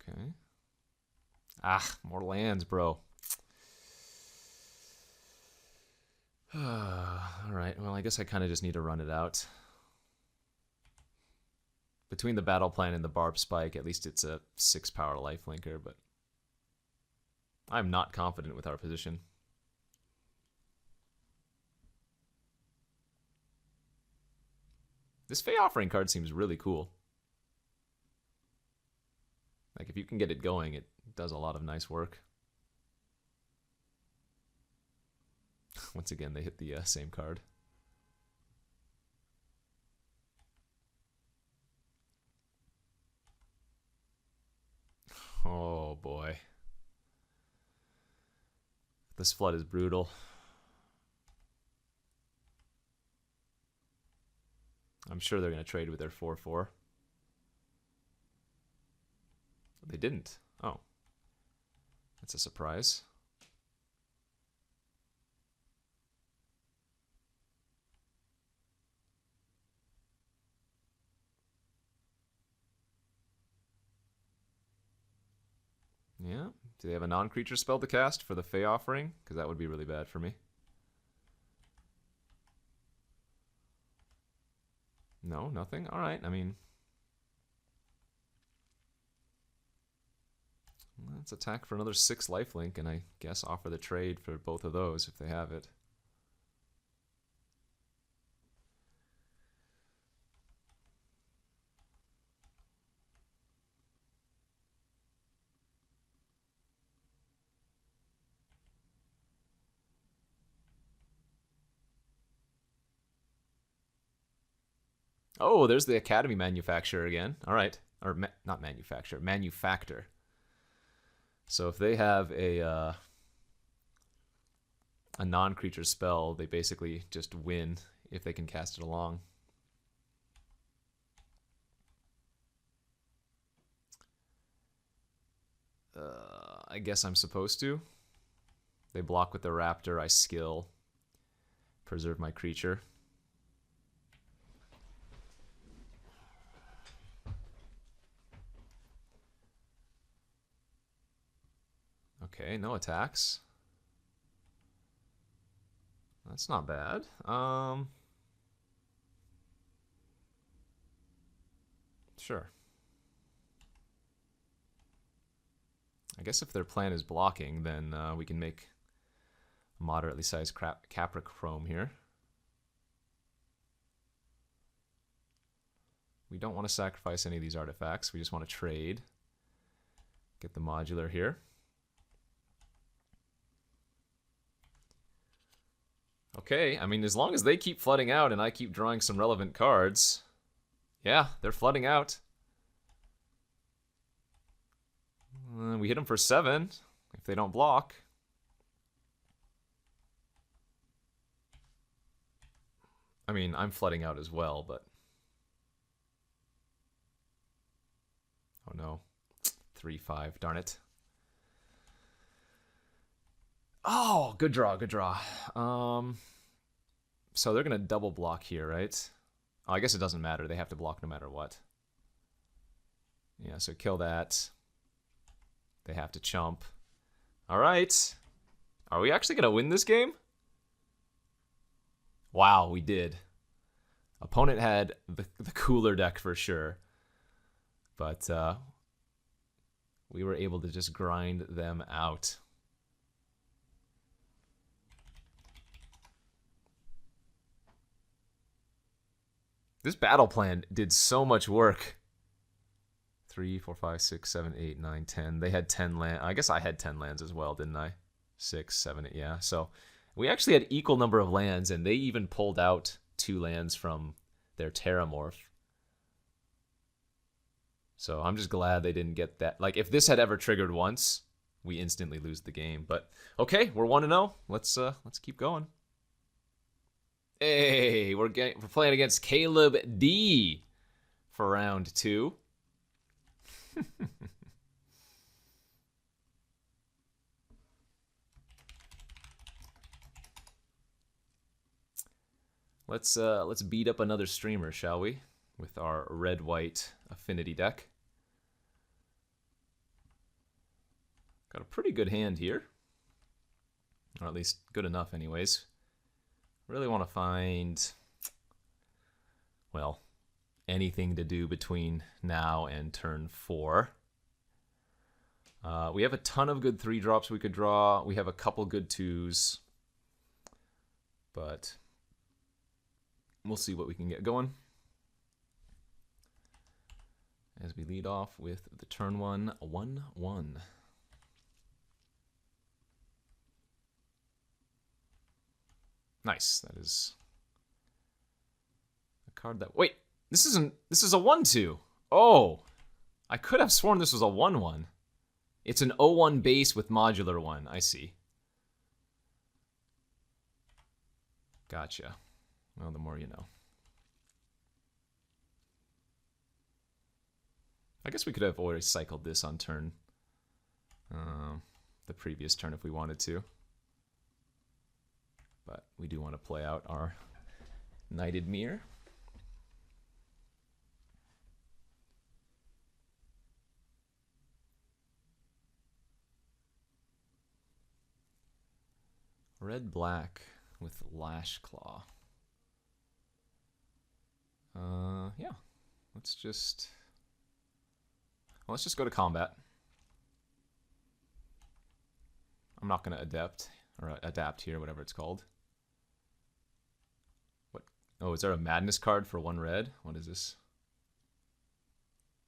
Okay. Ah, more lands, bro. Alright, well, I guess I kind of just need to run it out. Between the Battle Plan and the Barb Spike, at least it's a 6-power lifelinker, but I'm not confident with our position. This Fey Offering card seems really cool. Like, if you can get it going, it does a lot of nice work. Once again, they hit the same card. Oh boy. This flood is brutal. I'm sure they're going to trade with their 4/4. They didn't. Oh. That's a surprise. Yeah. Do they have a non-creature spell to cast for the Fey Offering? Because that would be really bad for me. No, nothing? Alright, I mean... let's attack for another 6 lifelink, and I guess offer the trade for both of those if they have it. Oh, there's the Academy manufacturer again. All right. Or not manufacturer, manufactor. So if they have a non-creature spell, they basically just win if they can cast it along. I guess I'm supposed to. They block with the Raptor, I skill. Preserve my creature. Okay, no attacks. That's not bad. Sure. I guess if their plan is blocking, then we can make a moderately sized Caprichrome here. We don't want to sacrifice any of these artifacts. We just want to trade. Get the modular here. Okay, I mean, as long as they keep flooding out and I keep drawing some relevant cards. Yeah, they're flooding out. We hit them for 7 if they don't block. I mean, I'm flooding out as well, but... Oh no. 3-5, darn it. Oh, good draw, good draw. So they're going to double block here, right? Oh, I guess it doesn't matter. They have to block no matter what. Yeah, so kill that. They have to chump. All right. Are we actually going to win this game? Wow, we did. Opponent had the cooler deck for sure. But we were able to just grind them out. This battle plan did so much work. 3, 4, 5, 6, 7, 8, 9, 10. They had 10 lands. I guess I had 10 lands as well, didn't I? 6, 7, 8, yeah. So we actually had equal number of lands, and they even pulled out 2 lands from their Terramorph. So I'm just glad they didn't get that. Like, if this had ever triggered once, we instantly lose the game. But okay, we're 1-0. Let's keep going. Hey, we're playing against Caleb D for round 2. Let's beat up another streamer, shall we? With our red-white affinity deck. Got a pretty good hand here. Or at least good enough anyways. Really want to find, well, anything to do between now and turn 4. We have a ton of good 3-drops we could draw. We have a couple good 2s. But we'll see what we can get going. As we lead off with the turn 1, 1-1. Nice. That is a card that... Wait, this is a 1-2. Oh, I could have sworn this was a 1-1. It's an 0-1 base with modular 1. I see. Gotcha. Well, the more you know. I guess we could have already cycled this on turn. The previous turn if we wanted to. But we do want to play out our Knighted Mirror. Red-black with Lash Claw. Yeah. Let's just go to combat. I'm not going to adapt here, whatever it's called. What? Oh, is there a madness card for 1 red? What is this?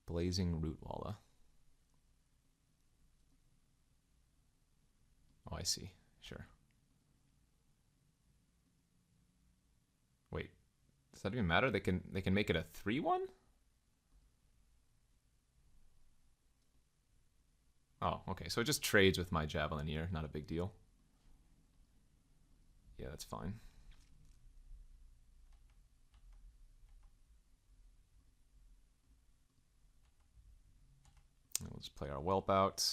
Blazing Rootwalla. Oh, I see. Sure. Wait. Does that even matter? They can make it a 3-1? Oh, okay. So it just trades with my Javelin here. Not a big deal. Yeah, that's fine. We'll just play our Whelp out.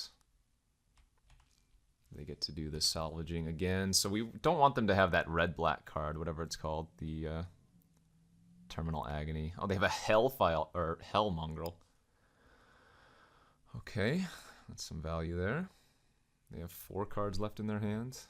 They get to do the salvaging again. So we don't want them to have that red-black card, whatever it's called. The Terminal Agony. Oh, they have a Hellfile, or Hell Mongrel. Okay. That's some value there. They have 4 cards left in their hands.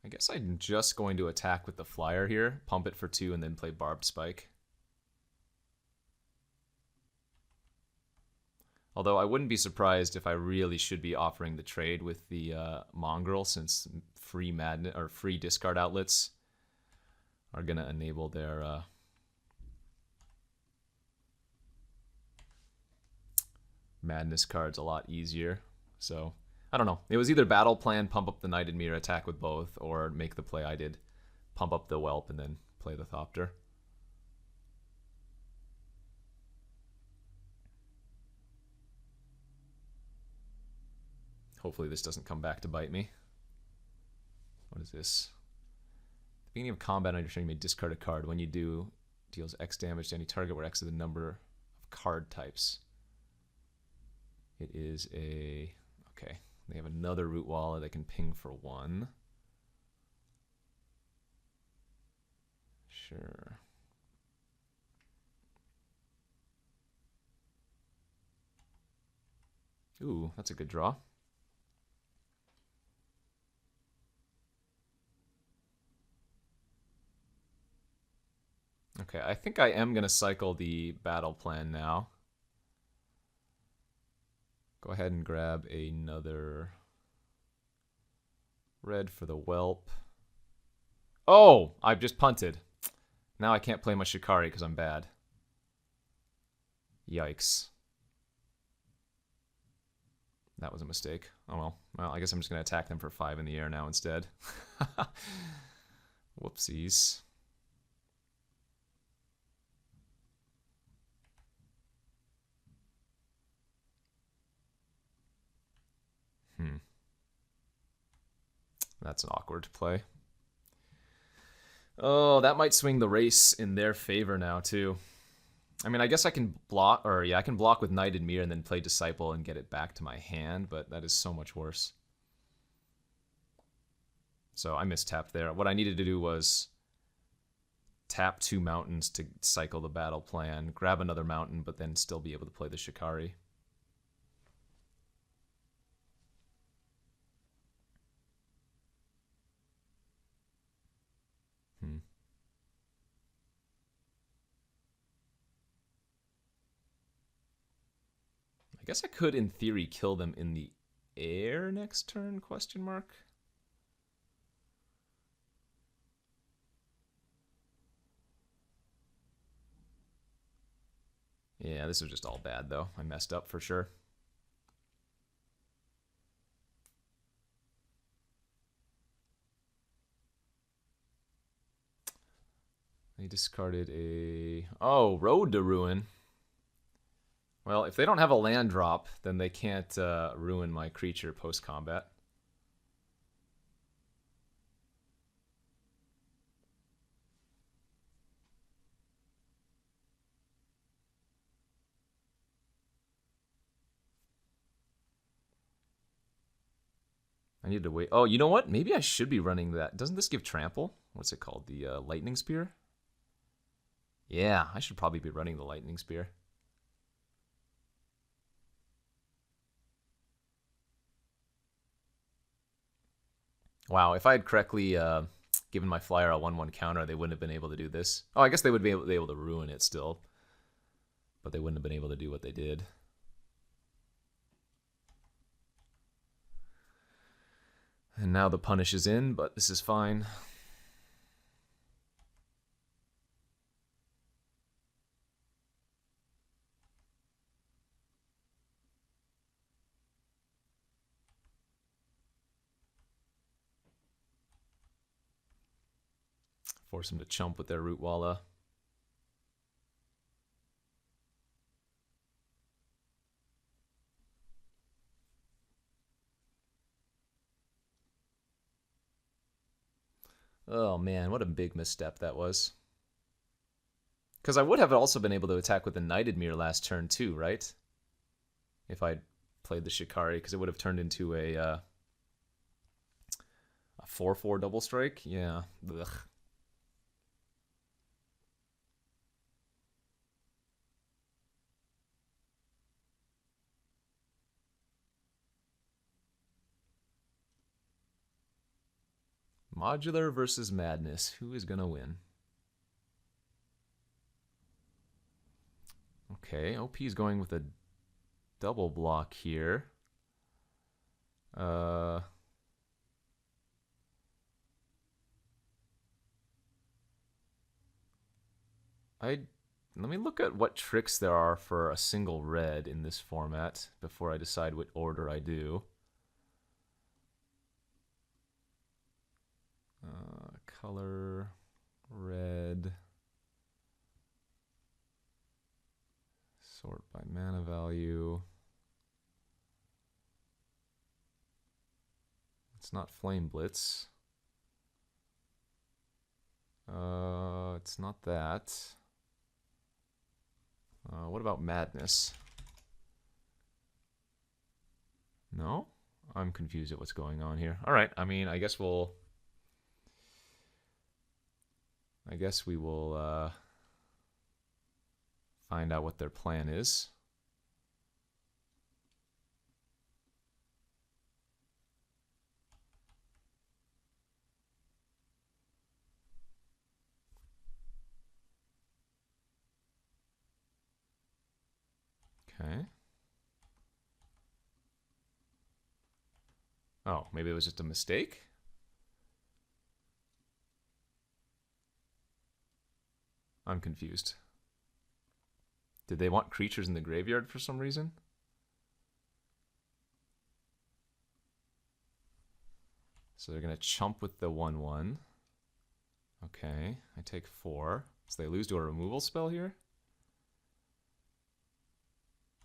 I guess I'm just going to attack with the flyer here, pump it for 2, and then play Barbed Spike. Although I wouldn't be surprised if I really should be offering the trade with the Mongrel, since free madness or free discard outlets are gonna enable their madness cards a lot easier. So I don't know. It was either battle plan, pump up the Knighted Mirror, attack with both, or make the play I did, pump up the Whelp and then play the Thopter. Hopefully this doesn't come back to bite me. What is this? At the beginning of combat on your turn, you may discard a card. When you do, deals X damage to any target where X is the number of card types. It is a... Okay, they have another Root Wallet they can ping for 1. Sure. Ooh, that's a good draw. Okay, I think I am going to cycle the battle plan now. Go ahead and grab another red for the Whelp. Oh, I've just punted. Now I can't play my Shikari because I'm bad. Yikes. That was a mistake. Oh well. Well, I guess I'm just going to attack them for 5 in the air now instead. Whoopsies. That's an awkward play. Oh, that might swing the race in their favor now, too. I mean, I guess I can block, or yeah, I can block with Knighted Mirror and then play Disciple and get it back to my hand, but that is so much worse. So I mistapped there. What I needed to do was tap 2 mountains to cycle the battle plan, grab another mountain, but then still be able to play the Shikari. I guess I could, in theory, kill them in the air next turn, question mark? Yeah, this was just all bad, though. I messed up for sure. They discarded a... Oh, Road to Ruin. Well, if they don't have a land drop, then they can't ruin my creature post-combat. I need to wait. Oh, you know what? Maybe I should be running that. Doesn't this give trample? What's it called? The Lightning Spear? Yeah, I should probably be running the Lightning Spear. Wow, if I had correctly given my flyer a 1/1 counter, they wouldn't have been able to do this. Oh, I guess they would be able to ruin it still. But they wouldn't have been able to do what they did. And now the punish is in, but this is fine. Force them to chump with their Root Walla. Oh man, what a big misstep that was. Because I would have also been able to attack with the Knighted Mirror last turn too, right? If I'd played the Shikari, because it would have turned into a 4/4 double strike. Yeah. Ugh. Modular versus Madness. Who is going to win? Okay, OP is going with a double block here. Let me look at what tricks there are for a single red in this format before I decide what order I do. Color, red, sort by mana value. It's not Flame Blitz. It's not that. What about Madness? No? I'm confused at what's going on here. All right, I mean, I guess we will find out what their plan is. Okay. Oh, maybe it was just a mistake? I'm confused. Did they want creatures in the graveyard for some reason? So they're going to chump with the 1/1. Okay, I take 4. So they lose to a removal spell here?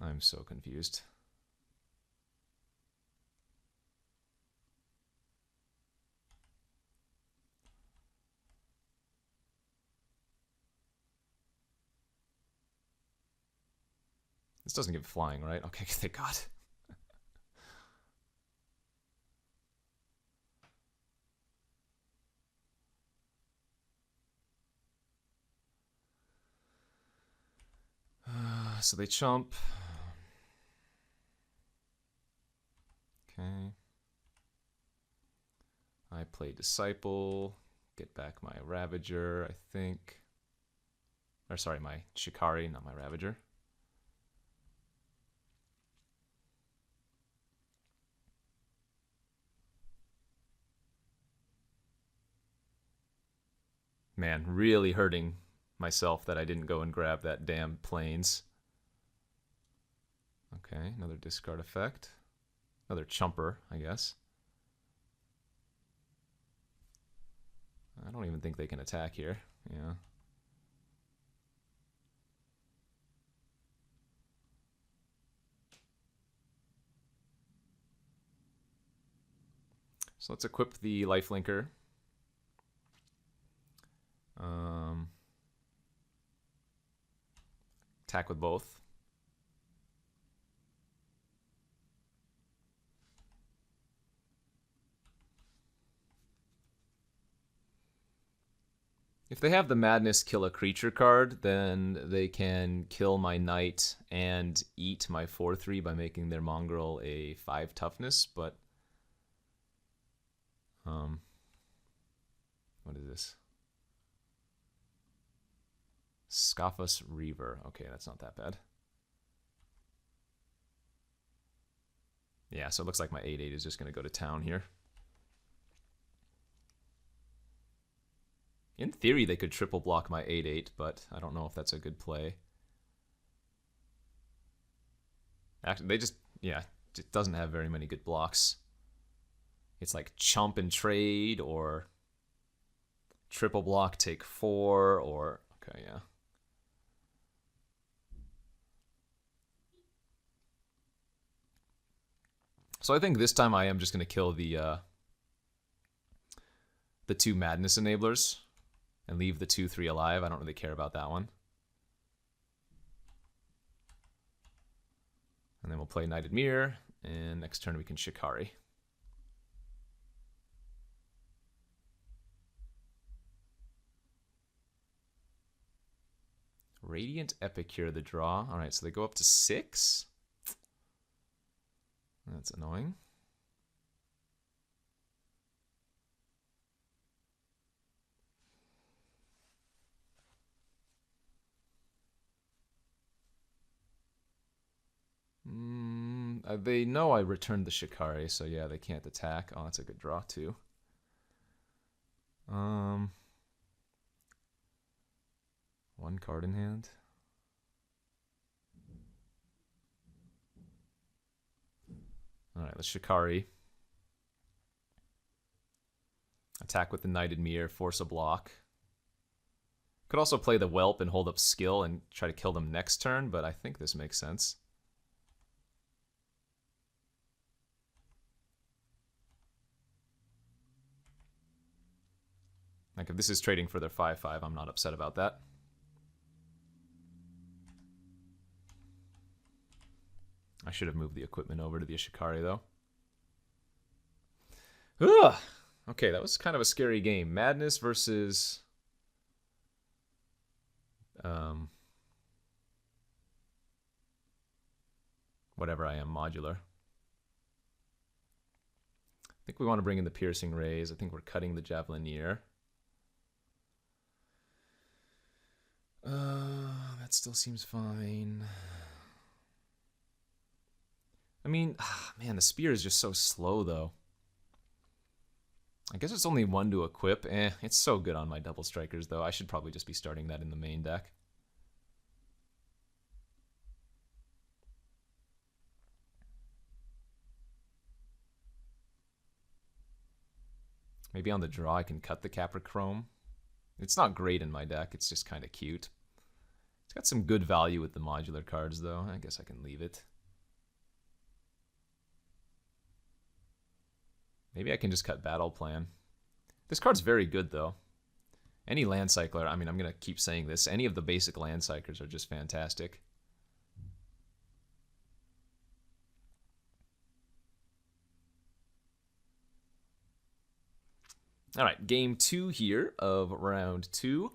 I'm so confused. This doesn't give flying, right? Okay, thank God. So they chump. Okay. I play Disciple. Get back my Ravager, I think. Or sorry, my Shikari, not my Ravager. Man, really hurting myself that I didn't go and grab that damn Plains. Okay, another discard effect. Another chumper, I guess. I don't even think they can attack here. Yeah. So let's equip the lifelinker. Attack with both. If they have the Madness kill a creature card, then they can kill my knight and eat my 4/3 by making their mongrel a 5 toughness, but what is this? Scoffus Reaver. Okay, that's not that bad. Yeah, so it looks like my 8/8 is just going to go to town here. In theory, they could triple block my 8/8, but I don't know if that's a good play. Actually, they just, yeah, it doesn't have very many good blocks. It's like chump and trade, or triple block, take 4, or, okay, yeah. So I think this time I am just going to kill the 2 Madness Enablers and leave the 2/3 alive. I don't really care about that one. And then we'll play Knighted Mirror, and next turn we can Shikari. Radiant Epicure, the draw. All right, so they go up to 6. That's annoying. They know I returned the Shikari, so yeah, they can't attack. Oh, that's a good draw too. One card in hand. Alright, let's Shikari. Attack with the Knighted Mirror, force a block. Could also play the Whelp and hold up skill and try to kill them next turn, but I think this makes sense. Like, if this is trading for their 5/5, I'm not upset about that. I should have moved the equipment over to the Ishikari, though. Ugh! Okay, that was kind of a scary game. Madness versus... whatever I am, modular. I think we want to bring in the Piercing Rays. I think we're cutting the Javelineer. That still seems fine. I mean, man, the Spear is just so slow, though. I guess it's only one to equip. It's so good on my Double Strikers, though. I should probably just be starting that in the main deck. Maybe on the draw I can cut the Caprichrome. It's not great in my deck, it's just kind of cute. It's got some good value with the modular cards, though. I guess I can leave it. Maybe I can just cut Battle Plan. This card's very good, though. Any land cycler, I mean, I'm going to keep saying this, any of the basic land cyclers are just fantastic. All right, game 2 here of round 2.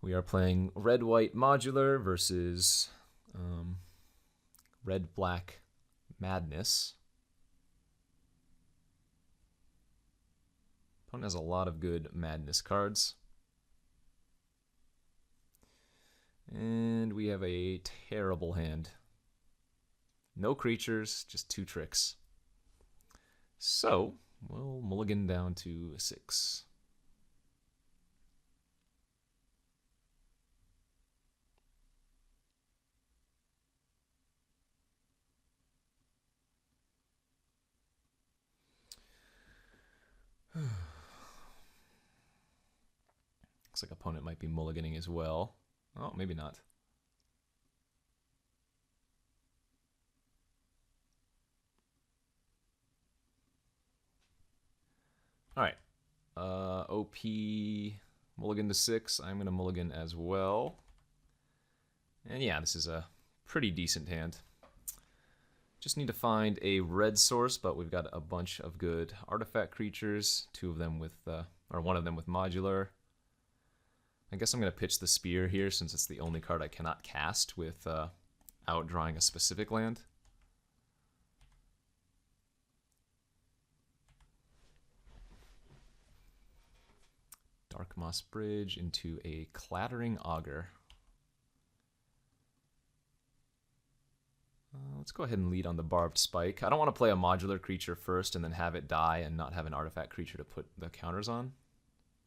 We are playing Red-White Modular versus Red-Black Madness. Opponent has a lot of good Madness cards. And we have a terrible hand. No creatures, just 2 tricks. So, we'll mulligan down to 6. Looks like opponent might be mulliganing as well. Oh, maybe not. All right. OP mulligan to 6. I'm going to mulligan as well. And yeah, this is a pretty decent hand. Just need to find a red source, but we've got a bunch of good artifact creatures. 2 of them with, or 1 of them with modular. I guess I'm going to pitch the Spear here since it's the only card I cannot cast without drawing a specific land. Dark Moss Bridge into a Clattering Augur. Let's go ahead and lead on the Barbed Spike. I don't want to play a modular creature first and then have it die and not have an artifact creature to put the counters on.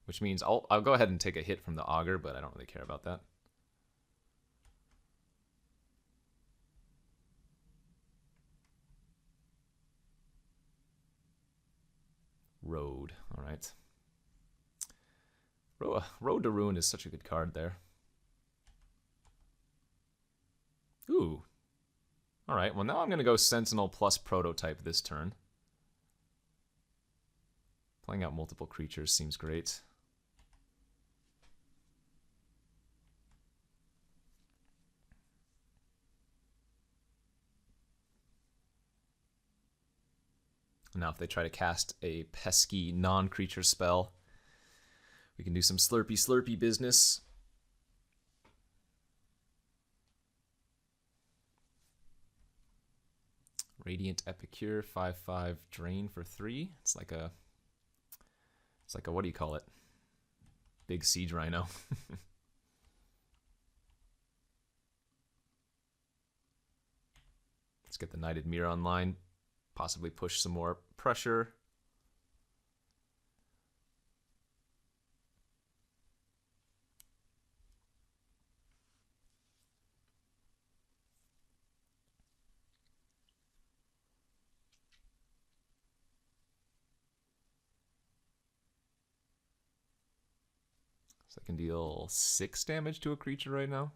Which means I'll go ahead and take a hit from the Augur, but I don't really care about that. Road, all right. Road to Ruin is such a good card there. Ooh. All right, well now I'm going to go Sentinel plus Prototype this turn. Playing out multiple creatures seems great. Now if they try to cast a pesky non-creature spell, we can do some slurpy business. Radiant Epicure, 5/5 drain for 3. It's like a what do you call it? Big Siege Rhino. It's get the Knighted Mirror online, possibly push some more pressure. So I can deal 6 damage to a creature right now.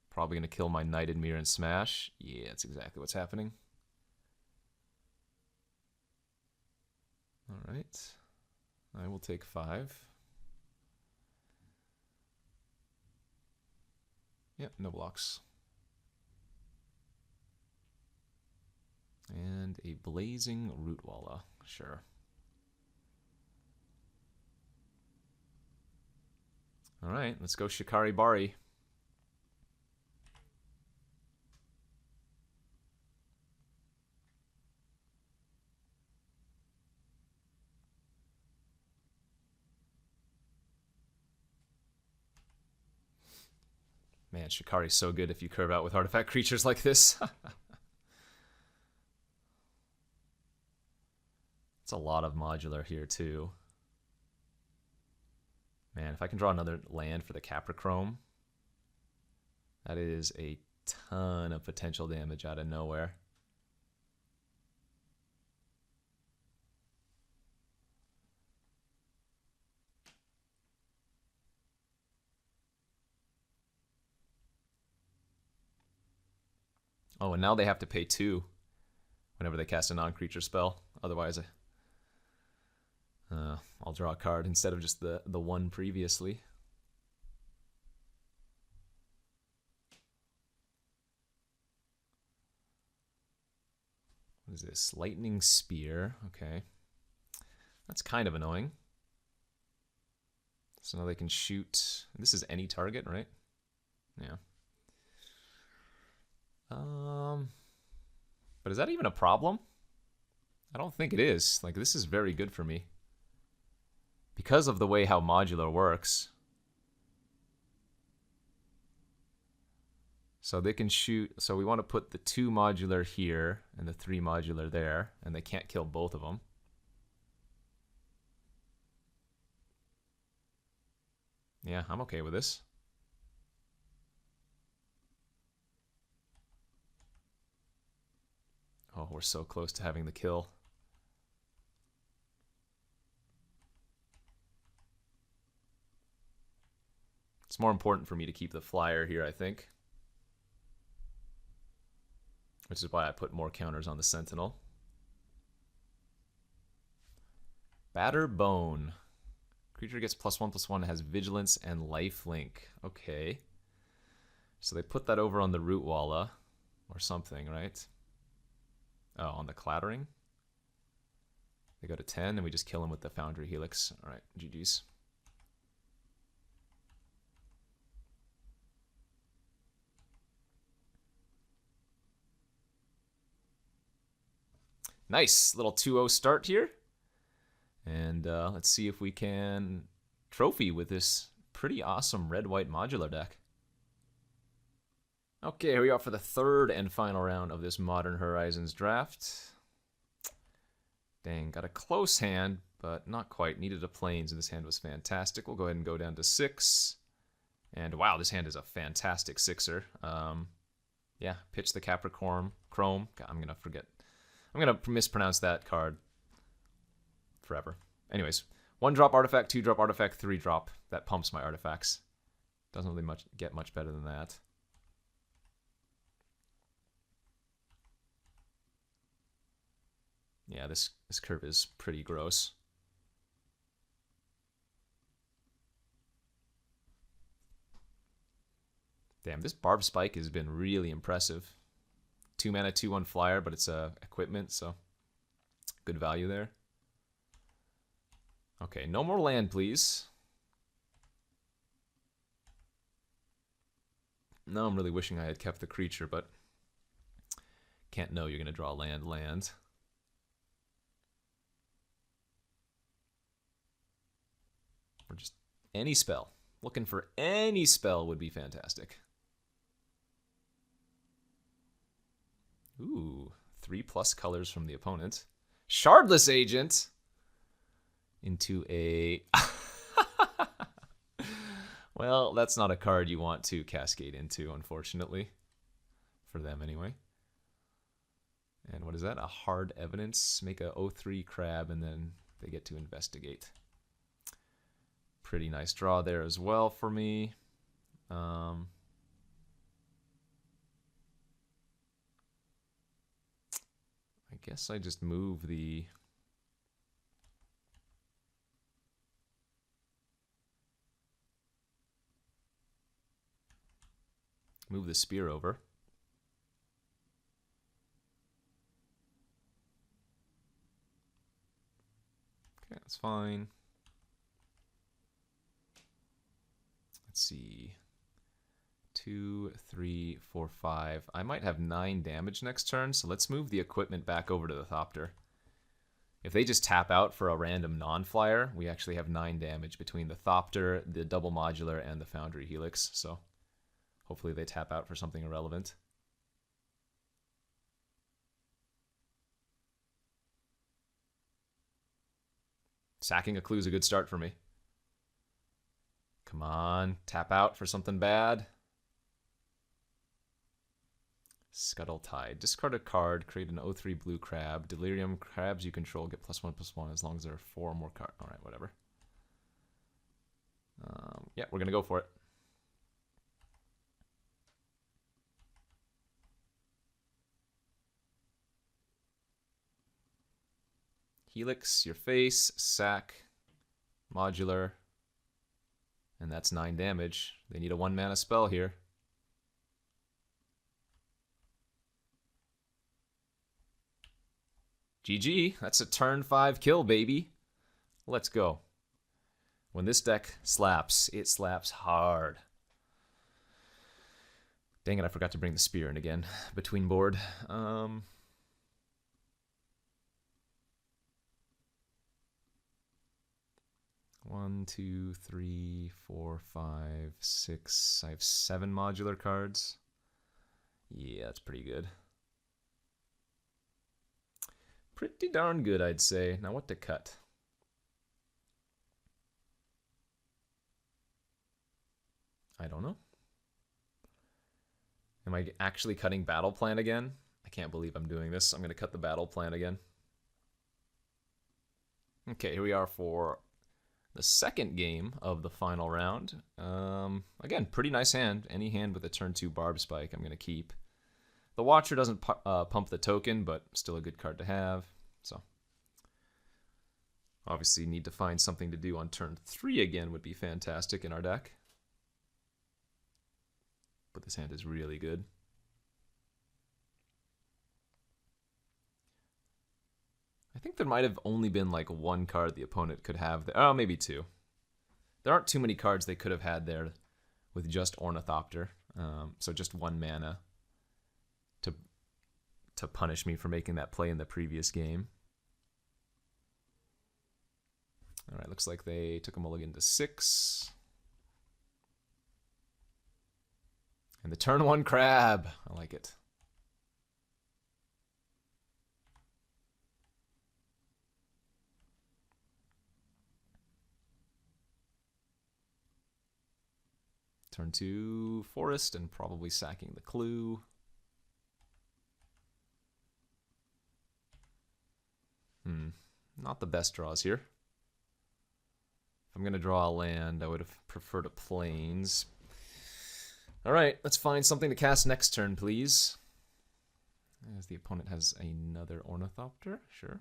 Probably going to kill my Knighted Mirror and smash. Yeah, that's exactly what's happening. All right. I will take 5. Yep, no blocks. And a Blazing Rootwalla. Sure. All right, let's go Shikari Bari. Man, Shikari's so good if you curve out with artifact creatures like this. It's a lot of modular here, too. Man, if I can draw another land for the Caprichrome, that is a ton of potential damage out of nowhere. Oh, and now they have to pay 2 whenever they cast a non-creature spell. Otherwise, I'll draw a card instead of just the 1 previously. What is this? Lightning Spear. Okay. That's kind of annoying. So now they can shoot. This is any target, right? Yeah. But is that even a problem? I don't think it is. Like, this is very good for me. Because of the way how modular works. So they can shoot. So we want to put the 2 modular here and the 3 modular there. And they can't kill both of them. Yeah, I'm okay with this. Oh, we're so close to having the kill. It's more important for me to keep the flyer here, I think. Which is why I put more counters on the Sentinel. Batter Bone. Creature gets +1/+1, has Vigilance and Lifelink. Okay. So they put that over on the Rootwalla or something, right? Oh, on the Clattering. They go to 10, and we just kill him with the Foundry Helix. All right, GG's. Nice little 2-0 start here. And let's see if we can trophy with this pretty awesome red-white modular deck. Okay, here we are for the 3rd and final round of this Modern Horizons draft. Dang, got a close hand, but not quite. Needed a Plains, and this hand was fantastic. We'll go ahead and go down to 6. And wow, this hand is a fantastic 6er. Yeah, pitch the Capricorn Chrome. God, I'm gonna mispronounce that card forever. Anyways, 1-drop artifact, 2-drop artifact, 3-drop. That pumps my artifacts. Doesn't really get much better than that. Yeah, this curve is pretty gross. Damn, this Barb Spike has been really impressive. 2 mana, 2/1 flyer, but it's a equipment, so good value there. Okay, no more land, please. No, I'm really wishing I had kept the creature, but can't know you're going to draw land. Or just any spell. Looking for any spell would be fantastic. 3+ colors from the opponent. Shardless Agent into a... Well, that's not a card you want to cascade into, unfortunately. For them, anyway. And what is that? A Hard Evidence. Make a 0/3 crab, and then they get to investigate. Pretty nice draw there as well for me. I guess I just move the... Move the spear over. Okay, that's fine. Let's see. 2, 3, 4, 5. I might have 9 damage next turn, so let's move the equipment back over to the Thopter. If they just tap out for a random non-flyer, we actually have 9 damage between the Thopter, the double modular, and the Foundry Helix, so hopefully they tap out for something irrelevant. Sacking a clue is a good start for me. Come on, tap out for something bad. Scuttle Tide. Discard a card, create an 0/3 blue crab. Delirium crabs you control get +1/+1 as long as there are 4 more cards. Alright, whatever. Yeah, we're going to go for it. Helix, your face, sack, modular, and that's 9 damage. They need a 1-mana spell here. GG, that's a turn 5 kill, baby. Let's go. When this deck slaps, it slaps hard. Dang it, I forgot to bring the spear in again. Between board. 1, 2, 3, 4, 5, 6. I have 7 modular cards. Yeah, that's pretty good. Pretty darn good, I'd say. Now what to cut? I don't know. Am I actually cutting Battle Plan again? I can't believe I'm doing this. I'm going to cut the Battle Plan again. Okay, here we are for the second game of the final round. Again, pretty nice hand. Any hand with a turn 2 Barb Spike I'm going to keep. The Watcher doesn't pump the token, but still a good card to have. So, obviously need to find something to do on turn 3 again would be fantastic in our deck. But this hand is really good. I think there might have only been like 1 card the opponent could have there. Oh, maybe 2. There aren't too many cards they could have had there with just Ornithopter. So just 1 mana to punish me for making that play in the previous game. All right, looks like they took a mulligan to 6. And the turn 1 crab. I like it. Turn 2 forest and probably sacking the clue. Not the best draws here. If I'm going to draw a land, I would have preferred a plains. Alright, let's find something to cast next turn, please. As the opponent has another Ornithopter, sure.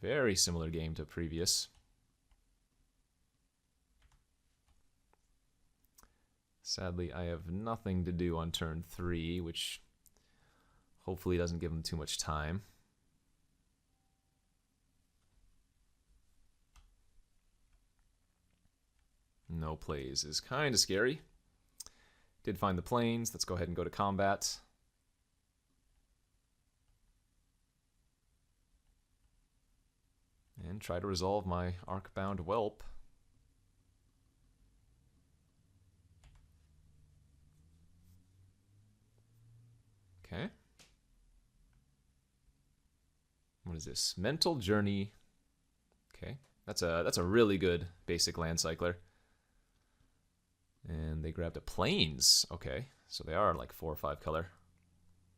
Very similar game to previous. Sadly, I have nothing to do on turn 3, which hopefully doesn't give him too much time. No plays is kind of scary. Did find the plains. Let's go ahead and go to combat. And try to resolve my Arcbound Whelp. Okay. What is this? Mental Journey. Okay. That's a really good basic land cycler. And they grabbed a Plains. Okay. So they are like 4 or 5 color.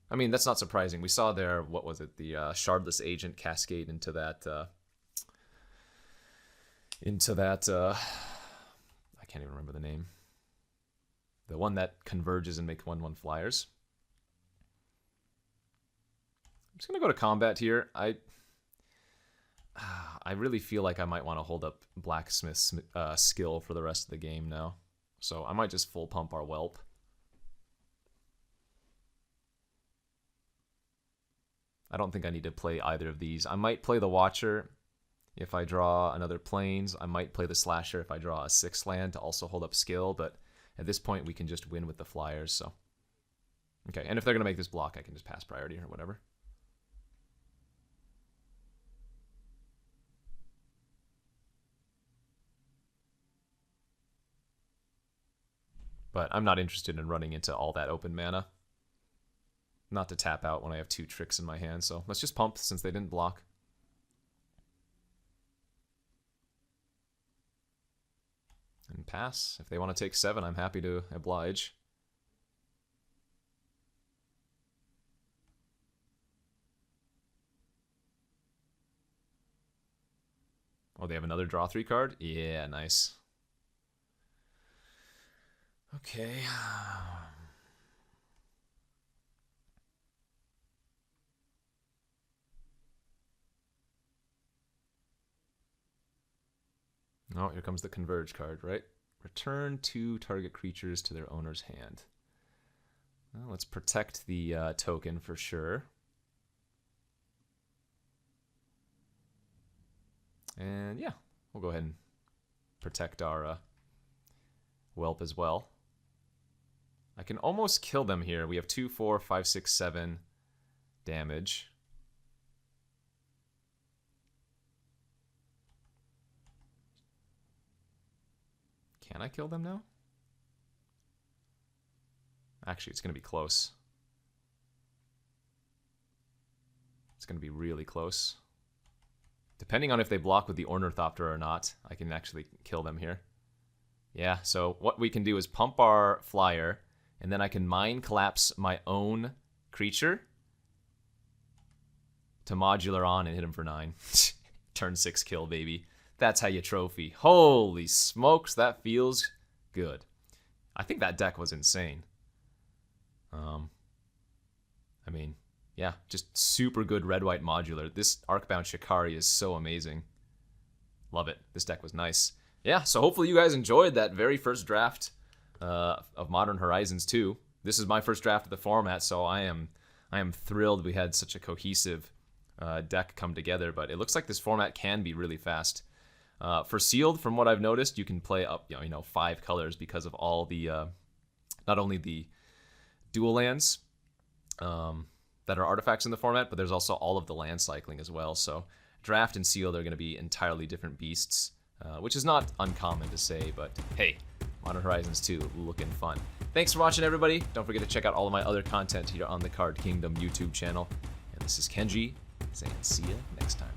I mean, that's not surprising. We saw their, what was it? The Shardless Agent cascade into that I can't even remember the name. The one that converges and makes 1/1 flyers. I'm just gonna go to combat here. I really feel like I might want to hold up Blacksmith's skill for the rest of the game now. So I might just full pump our Whelp. I don't think I need to play either of these. I might play the Watcher if I draw another Plains. I might play the Slasher if I draw a 6 land to also hold up skill, but at this point we can just win with the flyers, so. Okay, and if they're going to make this block, I can just pass priority or whatever. But I'm not interested in running into all that open mana. Not to tap out when I have 2 tricks in my hand, so let's just pump since they didn't block. And pass. If they want to take 7, I'm happy to oblige. Oh, they have another draw 3 card? Yeah, nice. Okay. Oh, here comes the Converge card, right? Return 2 target creatures to their owner's hand. Well, let's protect the token for sure. And yeah, we'll go ahead and protect our Whelp as well. I can almost kill them here. We have 2, 4, 5, 6, 7 damage. Can I kill them now? Actually, it's going to be close. It's going to be really close. Depending on if they block with the Ornithopter or not, I can actually kill them here. Yeah, so what we can do is pump our flyer, and then I can Mind Collapse my own creature to modular on and hit him for 9. Turn 6 kill, baby. That's how you trophy. Holy smokes, that feels good. I think that deck was insane. I mean, yeah, just super good red-white modular. This Arcbound Shikari is so amazing. Love it. This deck was nice. Yeah, so hopefully you guys enjoyed that very first draft of Modern Horizons 2. This is my first draft of the format, so I am thrilled we had such a cohesive deck come together, but it looks like this format can be really fast. For sealed, from what I've noticed, you can play up 5 colors because of all the not only the dual lands that are artifacts in the format, but there's also all of the land cycling as well. So draft and sealed are going to be entirely different beasts, which is not uncommon to say, but hey, Modern Horizons 2 looking fun. Thanks for watching, everybody. Don't forget to check out all of my other content here on the Card Kingdom YouTube channel. And this is Kenji saying see ya next time.